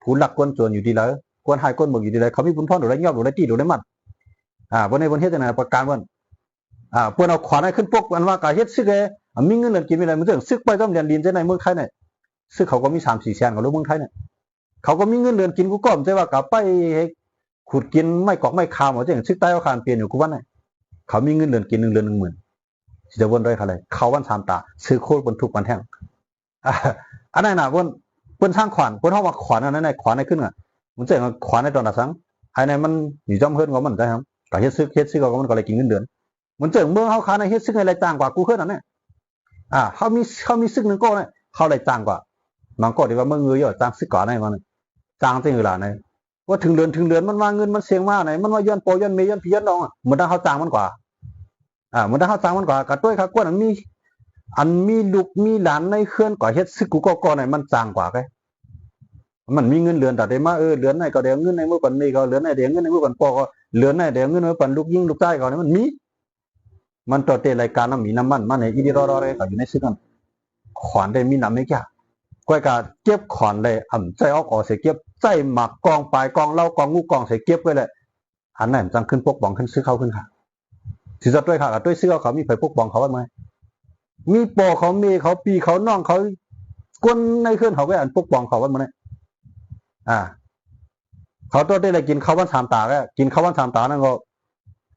Speaker 3: ผู้หลักก้นจวนอยู่ดีแล้วก้นหายก้นเบิกอยู่ดีแล้วเขามีปุ้นพ่อนหรือไรยอบหรือไรตีหรือไรมัดบนในบนเฮ็ดในประการวันเพื่อนเอาขวานให้ขึ้นปกอันว่ากาเฮ็ดซึกเลยมีเงินเดือนกินไม่ได้มันเรื่องซึกไปต้องเรียนดินเจ้าในเมืองไทยเนี่ยซึกเขาก็มี3-4 แสนกับลูกเมืองไทยเนี่ยเขาก็มีเงินเดือนกินกูก็ไม่ใช่ว่ากาไปขุดกินไม่กอกไม่คามเขาจะอย่างซึกใต้เขาคานเปลี่ยนอยู่กูวันเนี่ยเขามีเงินเดือนกิน1 เดือน 10,000จะวนได้เขาเลยเขาวัน3 ตาซื้อโคตรบนทุกวันแท่งอันนั้นน่ะเพิ่นสร้างขวัญเพิ่นเฮาว่าขวัญอันนั้นน่ะขวัญให้ขึ้นมันจะขวัญในตอนนั้นสัง ไอ้เนี่ยมันอยู่จอมเฮิร์นของมันใช่ครับก็เฮ็ดซึกก็มันก็เลยกินเงินเดือนมันเจอเมืองเขาค้าในเฮ็ดซึกในรายจ้างกว่ากูขึ้นอันนี้เขามีซึกหนึ่งก็เนี่ยเขารายจ้างกว่าบางก็ดีว่าเมืองเงยจ้างซึกก่อนให้มันจ้างจริงหรือเปล่าเนี่ยว่าถึงเดือนมันว่าเงินมันเสียงว่าไหนมันว่าย้อนโปย้อนเมย้อนพีย้อนน้องอ่ะมันได้เขาจ้างมันกว่ามันได้เขาจ้างมันกว่ากระตุ้ยครับกวนมีลูกมีหลานในเคลื่อนกว่าเฮ็ดซึกกูก็เนี่ยมันจ้างกว่าไงมันมีเงินเดือนแต่ได้มาเดือนไหนก็เดี๋ยวเงินในเมื่อปันนี้ก็เดือนไหนเดี๋ยวเงินในเมื่อปันปอก็เดือนไหนเดี๋ยวเงินเมื่อปันลูกยิงลูกใต้ก็เนี่ยมันต่อเตะรายการน้ำมีน้ำมันในอีดีรอเลยก็อยู่ในซึกกันขวานได้มีน้ำไม่แก่ก้อยกาเก็บขวานเลยใจออกเสียเก็บใจหมักกองปลายกองเล่ากองงูกองเสียเก็บไว้เลยอันนั้นจังขึ้นปกป้องขึ้นซื้อเขาขึ้นค่ะถือจะด้วยค่ะด้วยซื้อเขามีไฟปกป้องเขาไว้ไหมมีปอเขาเมเขาปีเขาน้องเขาก้นในเคลื่อนเขาก็อันปกป้องเขาไว้ไหมเขาตัวได้เลยกินข้าววันสามตาก็กินข้าววันสามตานั่นก็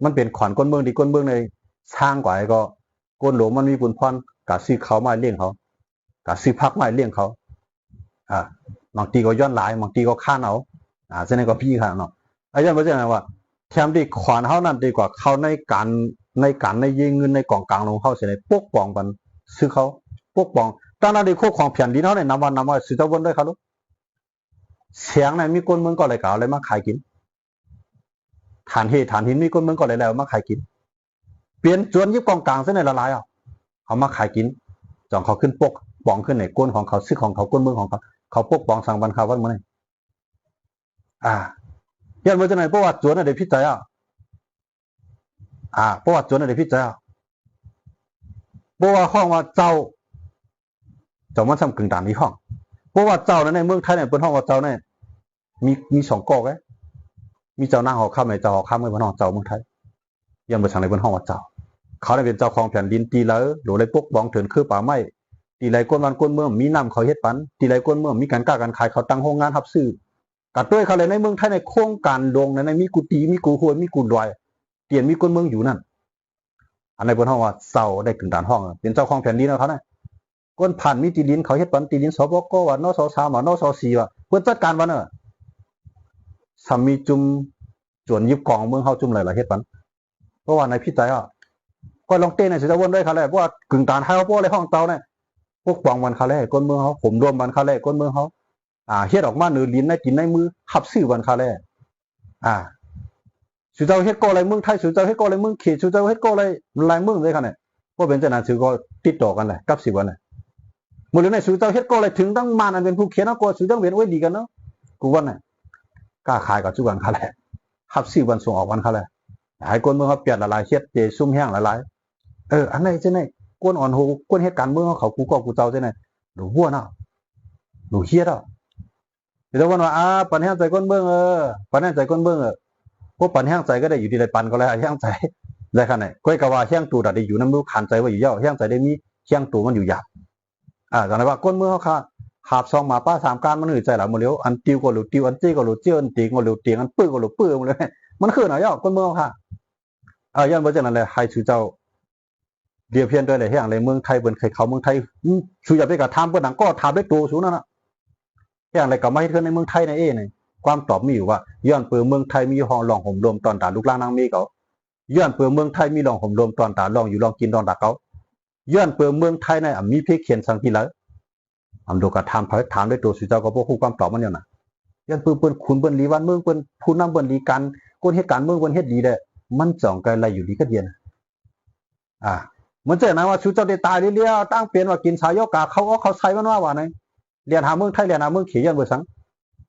Speaker 3: มันเป็นขวัญก้นเมืองดีก้นเมืองในสร้างกว่าก็ก้นหลวงมันมีบุญพรกะซื้อเขามาเลี้ยงเขากะซื้อพักมาเลี้ยงเขาบางทีก็ย้อนหลายบางทีก็ฆ่าเอาเส้นนี้ก็พี่ค่ะเนาะไอ้ยันไม่ใช่ไงว่าแถมดีขวัญเขานั่นดีกว่าเขาในการในยิงเงินในกองกลางลงเขาเสียในปกป้องมันซื้อเขาปกป้องตอนนั้นดีโคของแผ่นดินเขาในน้ำวันซื้อเจ้าวนด้วยครับลูกเสียงในมีก้นเมืองก็เลยเก่าเลยมาขายกินฐานหินมีก้นเมืองก็เลยแล้วมาขายกินเปลี่ยนจวนยิบกองกลางเส้นในละลายเอามาขายกินจองเขาขึ้นปกป้องขึ้นในก้นของเขาซื้อของเขาก้นเมืองของเขาปกป้องสั่งบันคาวันมื่อไหร่ยันว่าจะไหนประวัติจวนในเด็กพิจัยประวัติจวนในเด็กพิจัยประวัติห้องว่าเจ้ามันทำกึ่งด่านมีห้องเพราะว่าเจ้าในเมืองไทยเนี่ยเป็นห้องว่าเจ้าเนี่ยมีสองกอกไงมีเจ้าหน้าหอข้ามในเจ้าหอข้ามในบนห้องเจ้าเมืองไทยยังไปทางในบนห้องว่าเจ้าเขาได้เป็นเจ้าของแผ่นดินตีแล้วหรือไรปกป้องถึงคือป่าไม้ตีไรก้นวันก้นเมืองมีน้ำเขาเฮ็ดปันตีไรก้นเมืองมีการกล้าการขายเขาตั้งโรงงานทับซื้อกัดด้วยเขาเลยในเมืองไทยในโครงการลงในมีกูตีมีกูหัวมีกูลอยเตียนมีก้นเมืองอยู่นั่นอันในบนห้องว่าเจ้าได้ถึงด่านห้องเป็นเจ้าของแผ่นดินแล้วเขาเนี่ยก้นผ่านมีตีดินเขาเฮ็ดปันตีดินสปกว่านสสามนสสี่ว่ะเพื่อจัดการวันสามีจุ่มจวนยิบกองเมืองเฮาจุ่มหลายๆเฮ็ดปันเพราะว่าในพี่ใจก็ลองเต้นในสุดวนด้วยเขาแหละเพราะว่ากึ่งตานไทยเขาพวกอะไรห้องเตาเนี่ยพวกปองวันเขาแหละก้นเมืองเขาผมรวมวันเขาแหละก้นเมืองเขาเฮ็ดออกมาเนื้อลิ้นในกินในมือหับซื้อวันเขาแหละสุดเจ้าเฮ็ดก็อะไรเมืองไทยสุดเจ้าเฮ็ดก็อะไรเมืองเขตสุดเจ้าเฮ็ดก็อะไรหลายเมืองเลยค่ะเนี่ยก็เป็นแต่นั้นถือก็ติดต่อกันแหละกับ10 วันเลยมือในสุดเจ้าเฮ็ดก็อะไรถึงตั้งมาอันเป็นผู้เขียนเอาก็สุดเจ้าเวียนไว้ดีกันเนาะกูวันเนี่ยกล้าขายกับจุกันเขาแหละหับ10 วันส่งออกวันเขาแหละหายก้นเมืองเขาเปลี่ยนหลายๆเฮ็ดเจซุ่มแห้งหลายอันไหนจะไหนก้นอ่อนหูก้นเหตุการณ์เมืองเขากูก็กูเจ้าจะไหนหนูวัวเนาะหนูเฮียเนาะเดี๋ยววันว่าปันแห้งใจก้นเมืองปันแห้งใจก้นเมืองพวกปันแห้งใจก็ได้อยู่ที่ไรปันก็แล้วแห้งใจได้ขนาดไหนก้อยกะว่าแห้งตูดัดได้อยู่น้ำมือขันใจว่าอยู่เย่าแห้งใจได้มีแห้งตูมันอยู่หยาบตอนนั้นว่าก้นเมืองเขาค่ะหาบซองมาป้า3 การมันหือใจหล่ะหมดแล้วอันติวก็หลุดติวอันจี้ก็หลุดเจี้ยนตีก็หลุดเตียงอันปื้อก็หลุดปื้อหมดเลยมันคือหน่อยย่อก้นเมืองค่ะย้อนว่าจากนั้นเลยให้ชูเจ้าเดียวเพียนด้วยเลยแห่งเลยเมืองไทยเปิ่นเคยเขาเมืองไทยชูอยากไปกับทำเปิ่นหนังก็ทำได้ตัวสูงนั่นน่ะแห่งอะไรก็ไม่ขึ้นในเมืองไทยในเนี่ยความตอบมีอยู่ว่าย้อนเปิ่นเมืองไทยมีห้องรองห่มรวมตอนตาลูกล่างนางมีเขาย้อนเปิ่นเมืองไทยมีรองห่มรวมตอนตาลองอยู่ลองกินตอนตาเขาย้อนเปิ่นเมืองไทยในมีเพศเขียนสังกีฬาดูการทำได้ตัวชูเจ้าก็พวกคู่ความตอบมันเนี่ยนะย้อนเปิ่นคุณเปิ่นลีวันเมืองเปิ่นผู้นำเปิ่นลีกันคนเหตุการณ์เมืองเปิ่นเฮ็ดดีเลยมันจ่องกันอะไรอยู่ดีก็เดียนมันเจอนะว่าชูเจ้าได้ตายเรียวตั้งเปลี่ยนว่ากินสายกาเขาใช้มันว่าไงเรียนหาเมืองไทยเรียนหาเมืองขี่ยันเบอร์สัง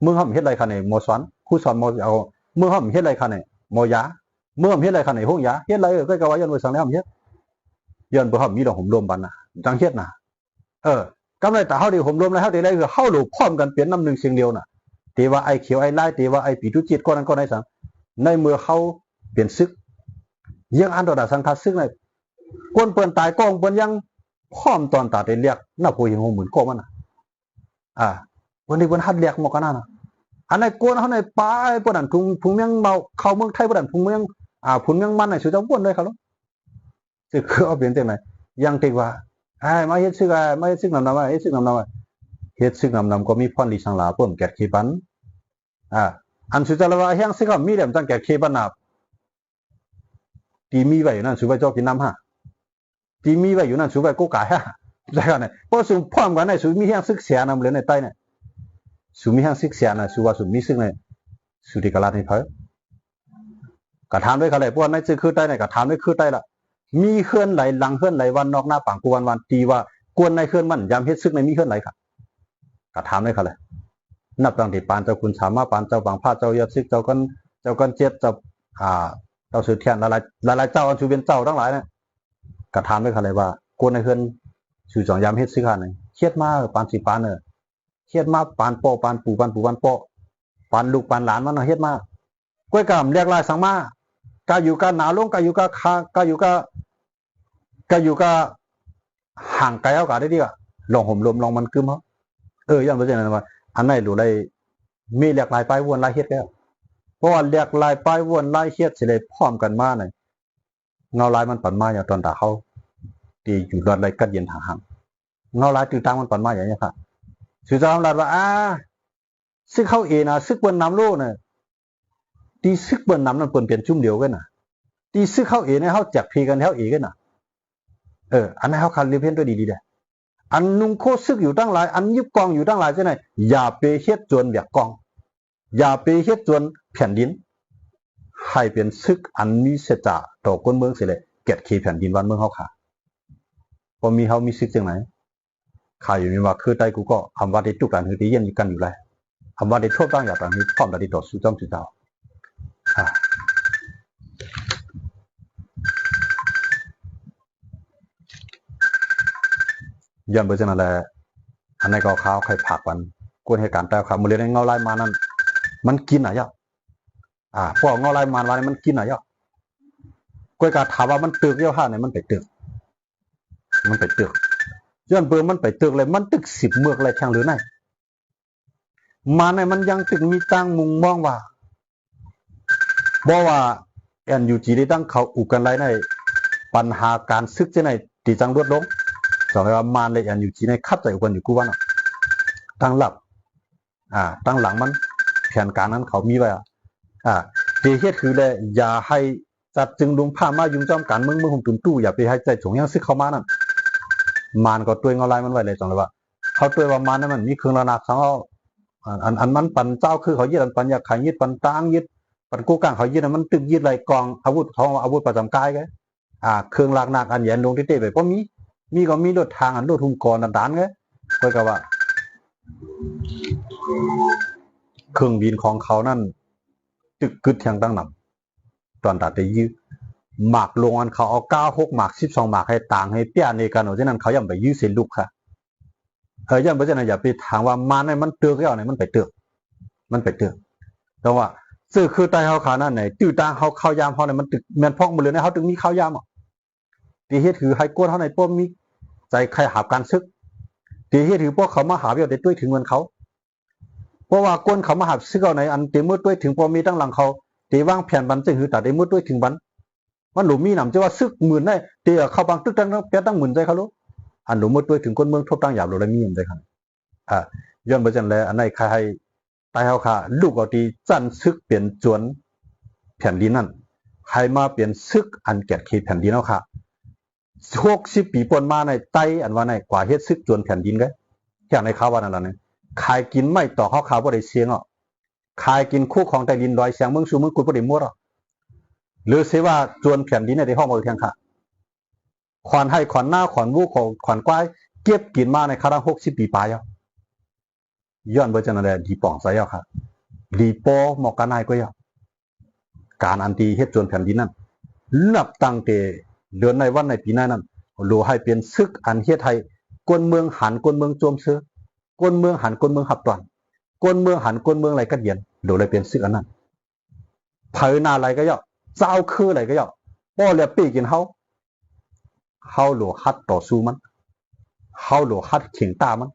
Speaker 3: เมืองห้องเฮ็ดไรคันเนี่ยโมสอนคู่สอนโมเอาเมืองห้องเฮ็ดไรคันเนี่ยโมยาเมืองห้องเฮ็ดไรคันเนี่ยห้องยาเฮ็ดไรก็กะว่ายันเบอร์สังแล้วห้องเฮ็ดยันเบอร์ห้องมีดอกห่มรวมบันนะจังเฮ็ดนะกำไรแต่เขาดีห่มรวมแล้วเขาดีไรคือเขาหลุดพร้อมกันเปลี่ยนน้ำหนึ่งเสียงเดียวน่ะตีว่าไอเขียวไอไล่ตีว่าไอปีตุจิตก็นั้นก็ในสังในเมื่อเขาเปลี่ยนซึกยังอันต่อดาสังทัดซึกในก้นเปิ่นตายกองเปิ่นยังพร้อมตอนตาได้เรียกน่าผู้หญิงหมื่นก็มันวันนี้เปิ่นฮัดเรียกหมอกกันน่ะอันในก้นเขาในป้ายเปิ่นอันพุงเมืองเมาเข้าเมืองไทยเปิ่นพุงเมืองพุงเมืองมันในสุดจะวนเลยครับลูกจะคือเอาเปลี่ยนเต็มไหนยังติว่ามาเฮ็ดซึกมาเฮ็ดซึกนำเฮ็ดซึกนำก็มีพรลีสังลาเพิ่มแก่ขี้ปัน อันสุดจะว่าเฮียงสิเขามีเหลี่ยมจังแก่เคบันนาตีมีไว้อยู่นั่นสุไปเจ้ากินน้ำฮะตีมีไว้อยู่นั่นสุไปกูกายฮะได้กันเนี่ยเพราะสุพร้อมกันในสุมีเฮียงซึกเสียนำเลยในใต้เนี่ยสุมีเฮียงซึกเสียนะสุว่าสุมีซึกในสุติกาลาในเพอกระทำด้วยเขาเลยพวกนั้นคือใต้เนี่ยกระทำด้วยคือใต้ละมีเคลื่อนไหลหลังเคลื่อนไหลวันนอกหน้าปังกูวันตีว่ากวนในเคลื่อนมันยามเฮ็ดซึกในมีเคลื่อนไหลค่ะกระทำด้วยเขาเลยนับตั้งแต่ปานเจ้าคุณสามารถปานเจ้าบางพระเจ้าเยซึกเจ้ากันเจ็ดเจ้าเจ้าสือเทียนหลายเจ้าอันชูเป็นเจ้าทั้งหลายเนี่ยกระทำด้วยเขาเลยว่ากวนในเคลื่อนสู่สองยามเฮ็ดซึกค่ะเนี่ยเครียดมากปานสีปานเนี่ยเครียดมากปานโปปานปู่ปานปู่ปานโปปานลูกปานหลานมันเครียดมากก้วยกำเรียกลายสังมากาอยู่กาหนาวลงกาอยู่กาคากาอยู่กาห่างไกลเอากาได้ดีกว่าลองห่มลมลองมันกึมเขาย้อนไปเจอนั่นว่าอันไหนหรือไรมีเรียกลายไปวนลายเฮ็ดแล้วเพราะว่าเรียกลายไปวนลายเฮ็ดสิเลยพร้อมกันมาเนี่ยเงาลายมันปั่นมาอย่างตอนตาเขาตีอยู่รอดไรกัดเย็นห่างเงาลายตื่นตามมันปั่นมาอย่างนี้ค่ะสุดท้ายเราว่าซึกเข้าเอนะซึกบนน้ำโลเนี่ยตีซึกบนน้ำนั่นเปลี่ยนจุ่มเดียวกันน่ะตีซึกเข้าเอเนี่ยเขาแจกพีกันเขาเอกันน่ะอันนั้นเขาคันเรียบเพี้ยนด้วยดีๆเด้อันนุ่งโคซึกอยู่ตั้งหลายอันยิบกองอยู่ตั้งหลายใช่ไหมอย่าไปเฮ็ดจวนเบียกกองอย่าไปเฮ็ดจวนแผ่นดินให้เป็นซึกอันมีเสจาต่อคนเมืองเสียเลยเก็ดขี่แผ่นดินวันเมืองเขาขาพอมีเขามีซึกจังไหนข่าวอยู่นี่ว่าคือใต้กูก็คำว่าได้จุกันคือตีเย็นกันอยู่แล้วคำว่าได้โทษตั้งอย่างต่างนี้พร้อมได้ต่อสู้จ้องจุดเจ้าย้อนไปจากนั้นแหละอันนี้ก็ข้าวไข่ผักวันกวนเหตุการณ์แต่ครับมือเลี้ยงเงาลายมานั่นมันกินอะไรพวกเงาลายมาวันนี้มันกินอะไรกวยกาถามว่ามันตึกเยอะห้าเนี่ยมันไปตึกย้อนเบอร์มันไปตึกเลยมันตึก10 เมือกอะไรช่างหรือไงมาในมันยังตึกมีตั้งมุงมองว่าบอกว่าNUG ได้ตั้งเขาอุกันไรในปัญหาการซึกจะในตีจังรวดลงสองว่ามาในNUG ในคัดใจอุกันอยู่กูวันตั้งหลับตั้งหลังมันแผนการนั้นเขามีไว้เดียดคือเลยอย่าให้จัดจึงลุงผ้ามายุ่งจอมการเมืองหุ่มตุ่มตู้อย่าไปให้ใจสงยังซึกเข้ามานั่นมานก็ตัวเงาลายมันไว้เลยจังเลยว่าเขาตัวว่ามันนั่นมันมีเครื่องระนาบของเขาอันมันปันเจ้าคือเขายึดปันอยากขายยึดปันตั้งยึดปันกู้กลางเขายึดมันตึกยึดไรกองอาวุธทองอาวุธประจำกายไงเครื่องลากหนักอันแย่ลงที่เตะไปเพราะมีก็มีรถทางอันรถทุ่มกรดันไงก็กะว่าเครื่องบินของเขานั่นตึกกึดแทงตั้งหนับตอนตัดไปยื้อหมากลงอันเขาเอา96 หมาก12 หมากให้ต่างให้เปี้ยในกันเพราะฉะนั้นเขาย่ำไปยื้อเส้นลูกค่ะย่ำเพราะฉะนั้นอย่าไปถามว่ามาในมันเตือกแล้วไหนมันไปเตือกแต่ว่าซื้อคือใต้เขาขานั่นไหนตื้อตาเขาเข้ายามเขาเนี่ยมันตึกแมนพอกหมดเลยนะเขาตึงมีเข้ายามตีเฮ็ดถือให้กวนเขาในพวกมีใจใครหาการซึกตีเฮ็ดถือพวกเขามาหาเบี้ยได้ด้วยถึงเงินเขาเพราะว่ากวนเขามาหาซึกเอาในอันเต็มมืดด้วยถึงพอมีตั้งหลังเขาตีวางแผนบันจึงคือตัดได้มืดด้วยถึงบันมันหลุมมีหนำจะว่าซึกหมื่นได้ตีเข้าบางตึกตั้งหมื่นใจเขารู้อันหลุมมืดด้วยถึงคนเมืองทบตั้งหยาบหลุมอะไรมีอย่างไรครับย้อนไปจันเลยอันไหนใครให้ตายเขาค่ะลูกเอาตีจันซึกเปลี่ยนจวนแผ่นดินนั่นใครมาเปลี่ยนซึกอันแก่ขีดแผ่นดินเอาค่ะ60 ปีปนมาในไตอันว่าในกว่าเฮ็ดซึกจวนแผ่นดินก็อย่างในข่าวว่านั่นแหละเนี่ยขายกินไม่ต่อเขาข่าวบ่ได้เสียงขายกินคู่ของใต้ดินดอยเสียงเมืองสูเมืองกุดบ่ได้มัวหรือเสียว่าจวนแผ่นดินในห้องบ่แทงค่ะขวานให้ขวานหน้าขวานวูของขวานกวายเก็บกินมาในครั้ง60 ปีปลายย้อนไปจังนั้นแหละดีป่องใส่ค่ะดีปอหมอกกันให้ก็การอันตีเฮ็ดจวนแผ่นดินนั้นนับตั้งแต่เดือนในวันในปีหน้านั้นรู้ให้เป็นซึกอันเฮ็ดให้กวนเมืองหันกวนเมืองโจมซื้อกวนเมืองหันกวนเมืองหับตอนกวนเมืองหันกวนเมืองอะไรก็เดียนดูเลยเป็นซึกอันนั้นเผยหน้าอะไรก็เจ้าคืออะไรก็ป้อเลียปีกินเฮาหลวฮัดต่อสู้มันเฮาหลวฮัดเข่งตามัน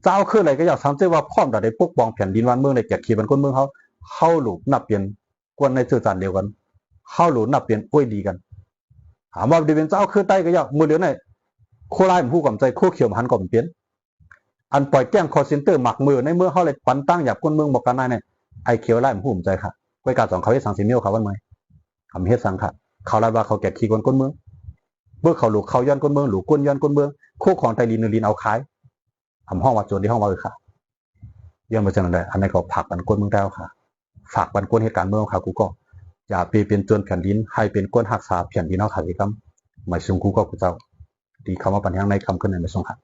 Speaker 3: เจ้าคืออะไรก็สังเกตว่าพร้อมได้ปกป้องแผ่นดินวันเมืองในแก่ขีบันกวนเมืองเฮาหลวนับเปลี่ยนกวนในเจือจานเดียวกันเฮาหลวนับเปลี่ยนอ้วยดีกันถามว่าดิเป็นเจ้าคือใต้ก็มือเหลือในโคไล่ผู้กำใจโคเขียวหันก่อมเปลี่ยนอันปล่อยแก้งคอเซ็นเตอร์หมักมือในเมื่อเขาเลยปันตั้งหยับก้นเมืองบอกกันนายเนี่ย ไอ้เขียวไล่ผมภูมิใจค่ะก้อยกาสองเขาเฮ็ดสังสิเมียวเขาวันเมื่อยทำเฮ็ดสังค่ะเขาลาดว่าเขาแก่ขี้ก้นเมืองเบื่อเขาหลูกเขาย้อนก้นเมืองหลูกก้นย้อนก้นเมืองคู่ของไทยลีนลินเอาขายทำห้องว่าโจรที่ห้องว่าค่ะยังไม่เจออะไรอันนี้ก็ผักบันก้นเมืองแล้วค่ะฝากบันก้นเหตุการณ์เมืองค่ะกูก็อย่าไปเป็นโจรแผ่นดินให้เป็นก้นหักษาแผ่นดินเอาค่ะสิครับหมายถึงกูก็กูเจ้าดีคำว่าปัญหาในคำขึ้นในไม่ทรงค่ะ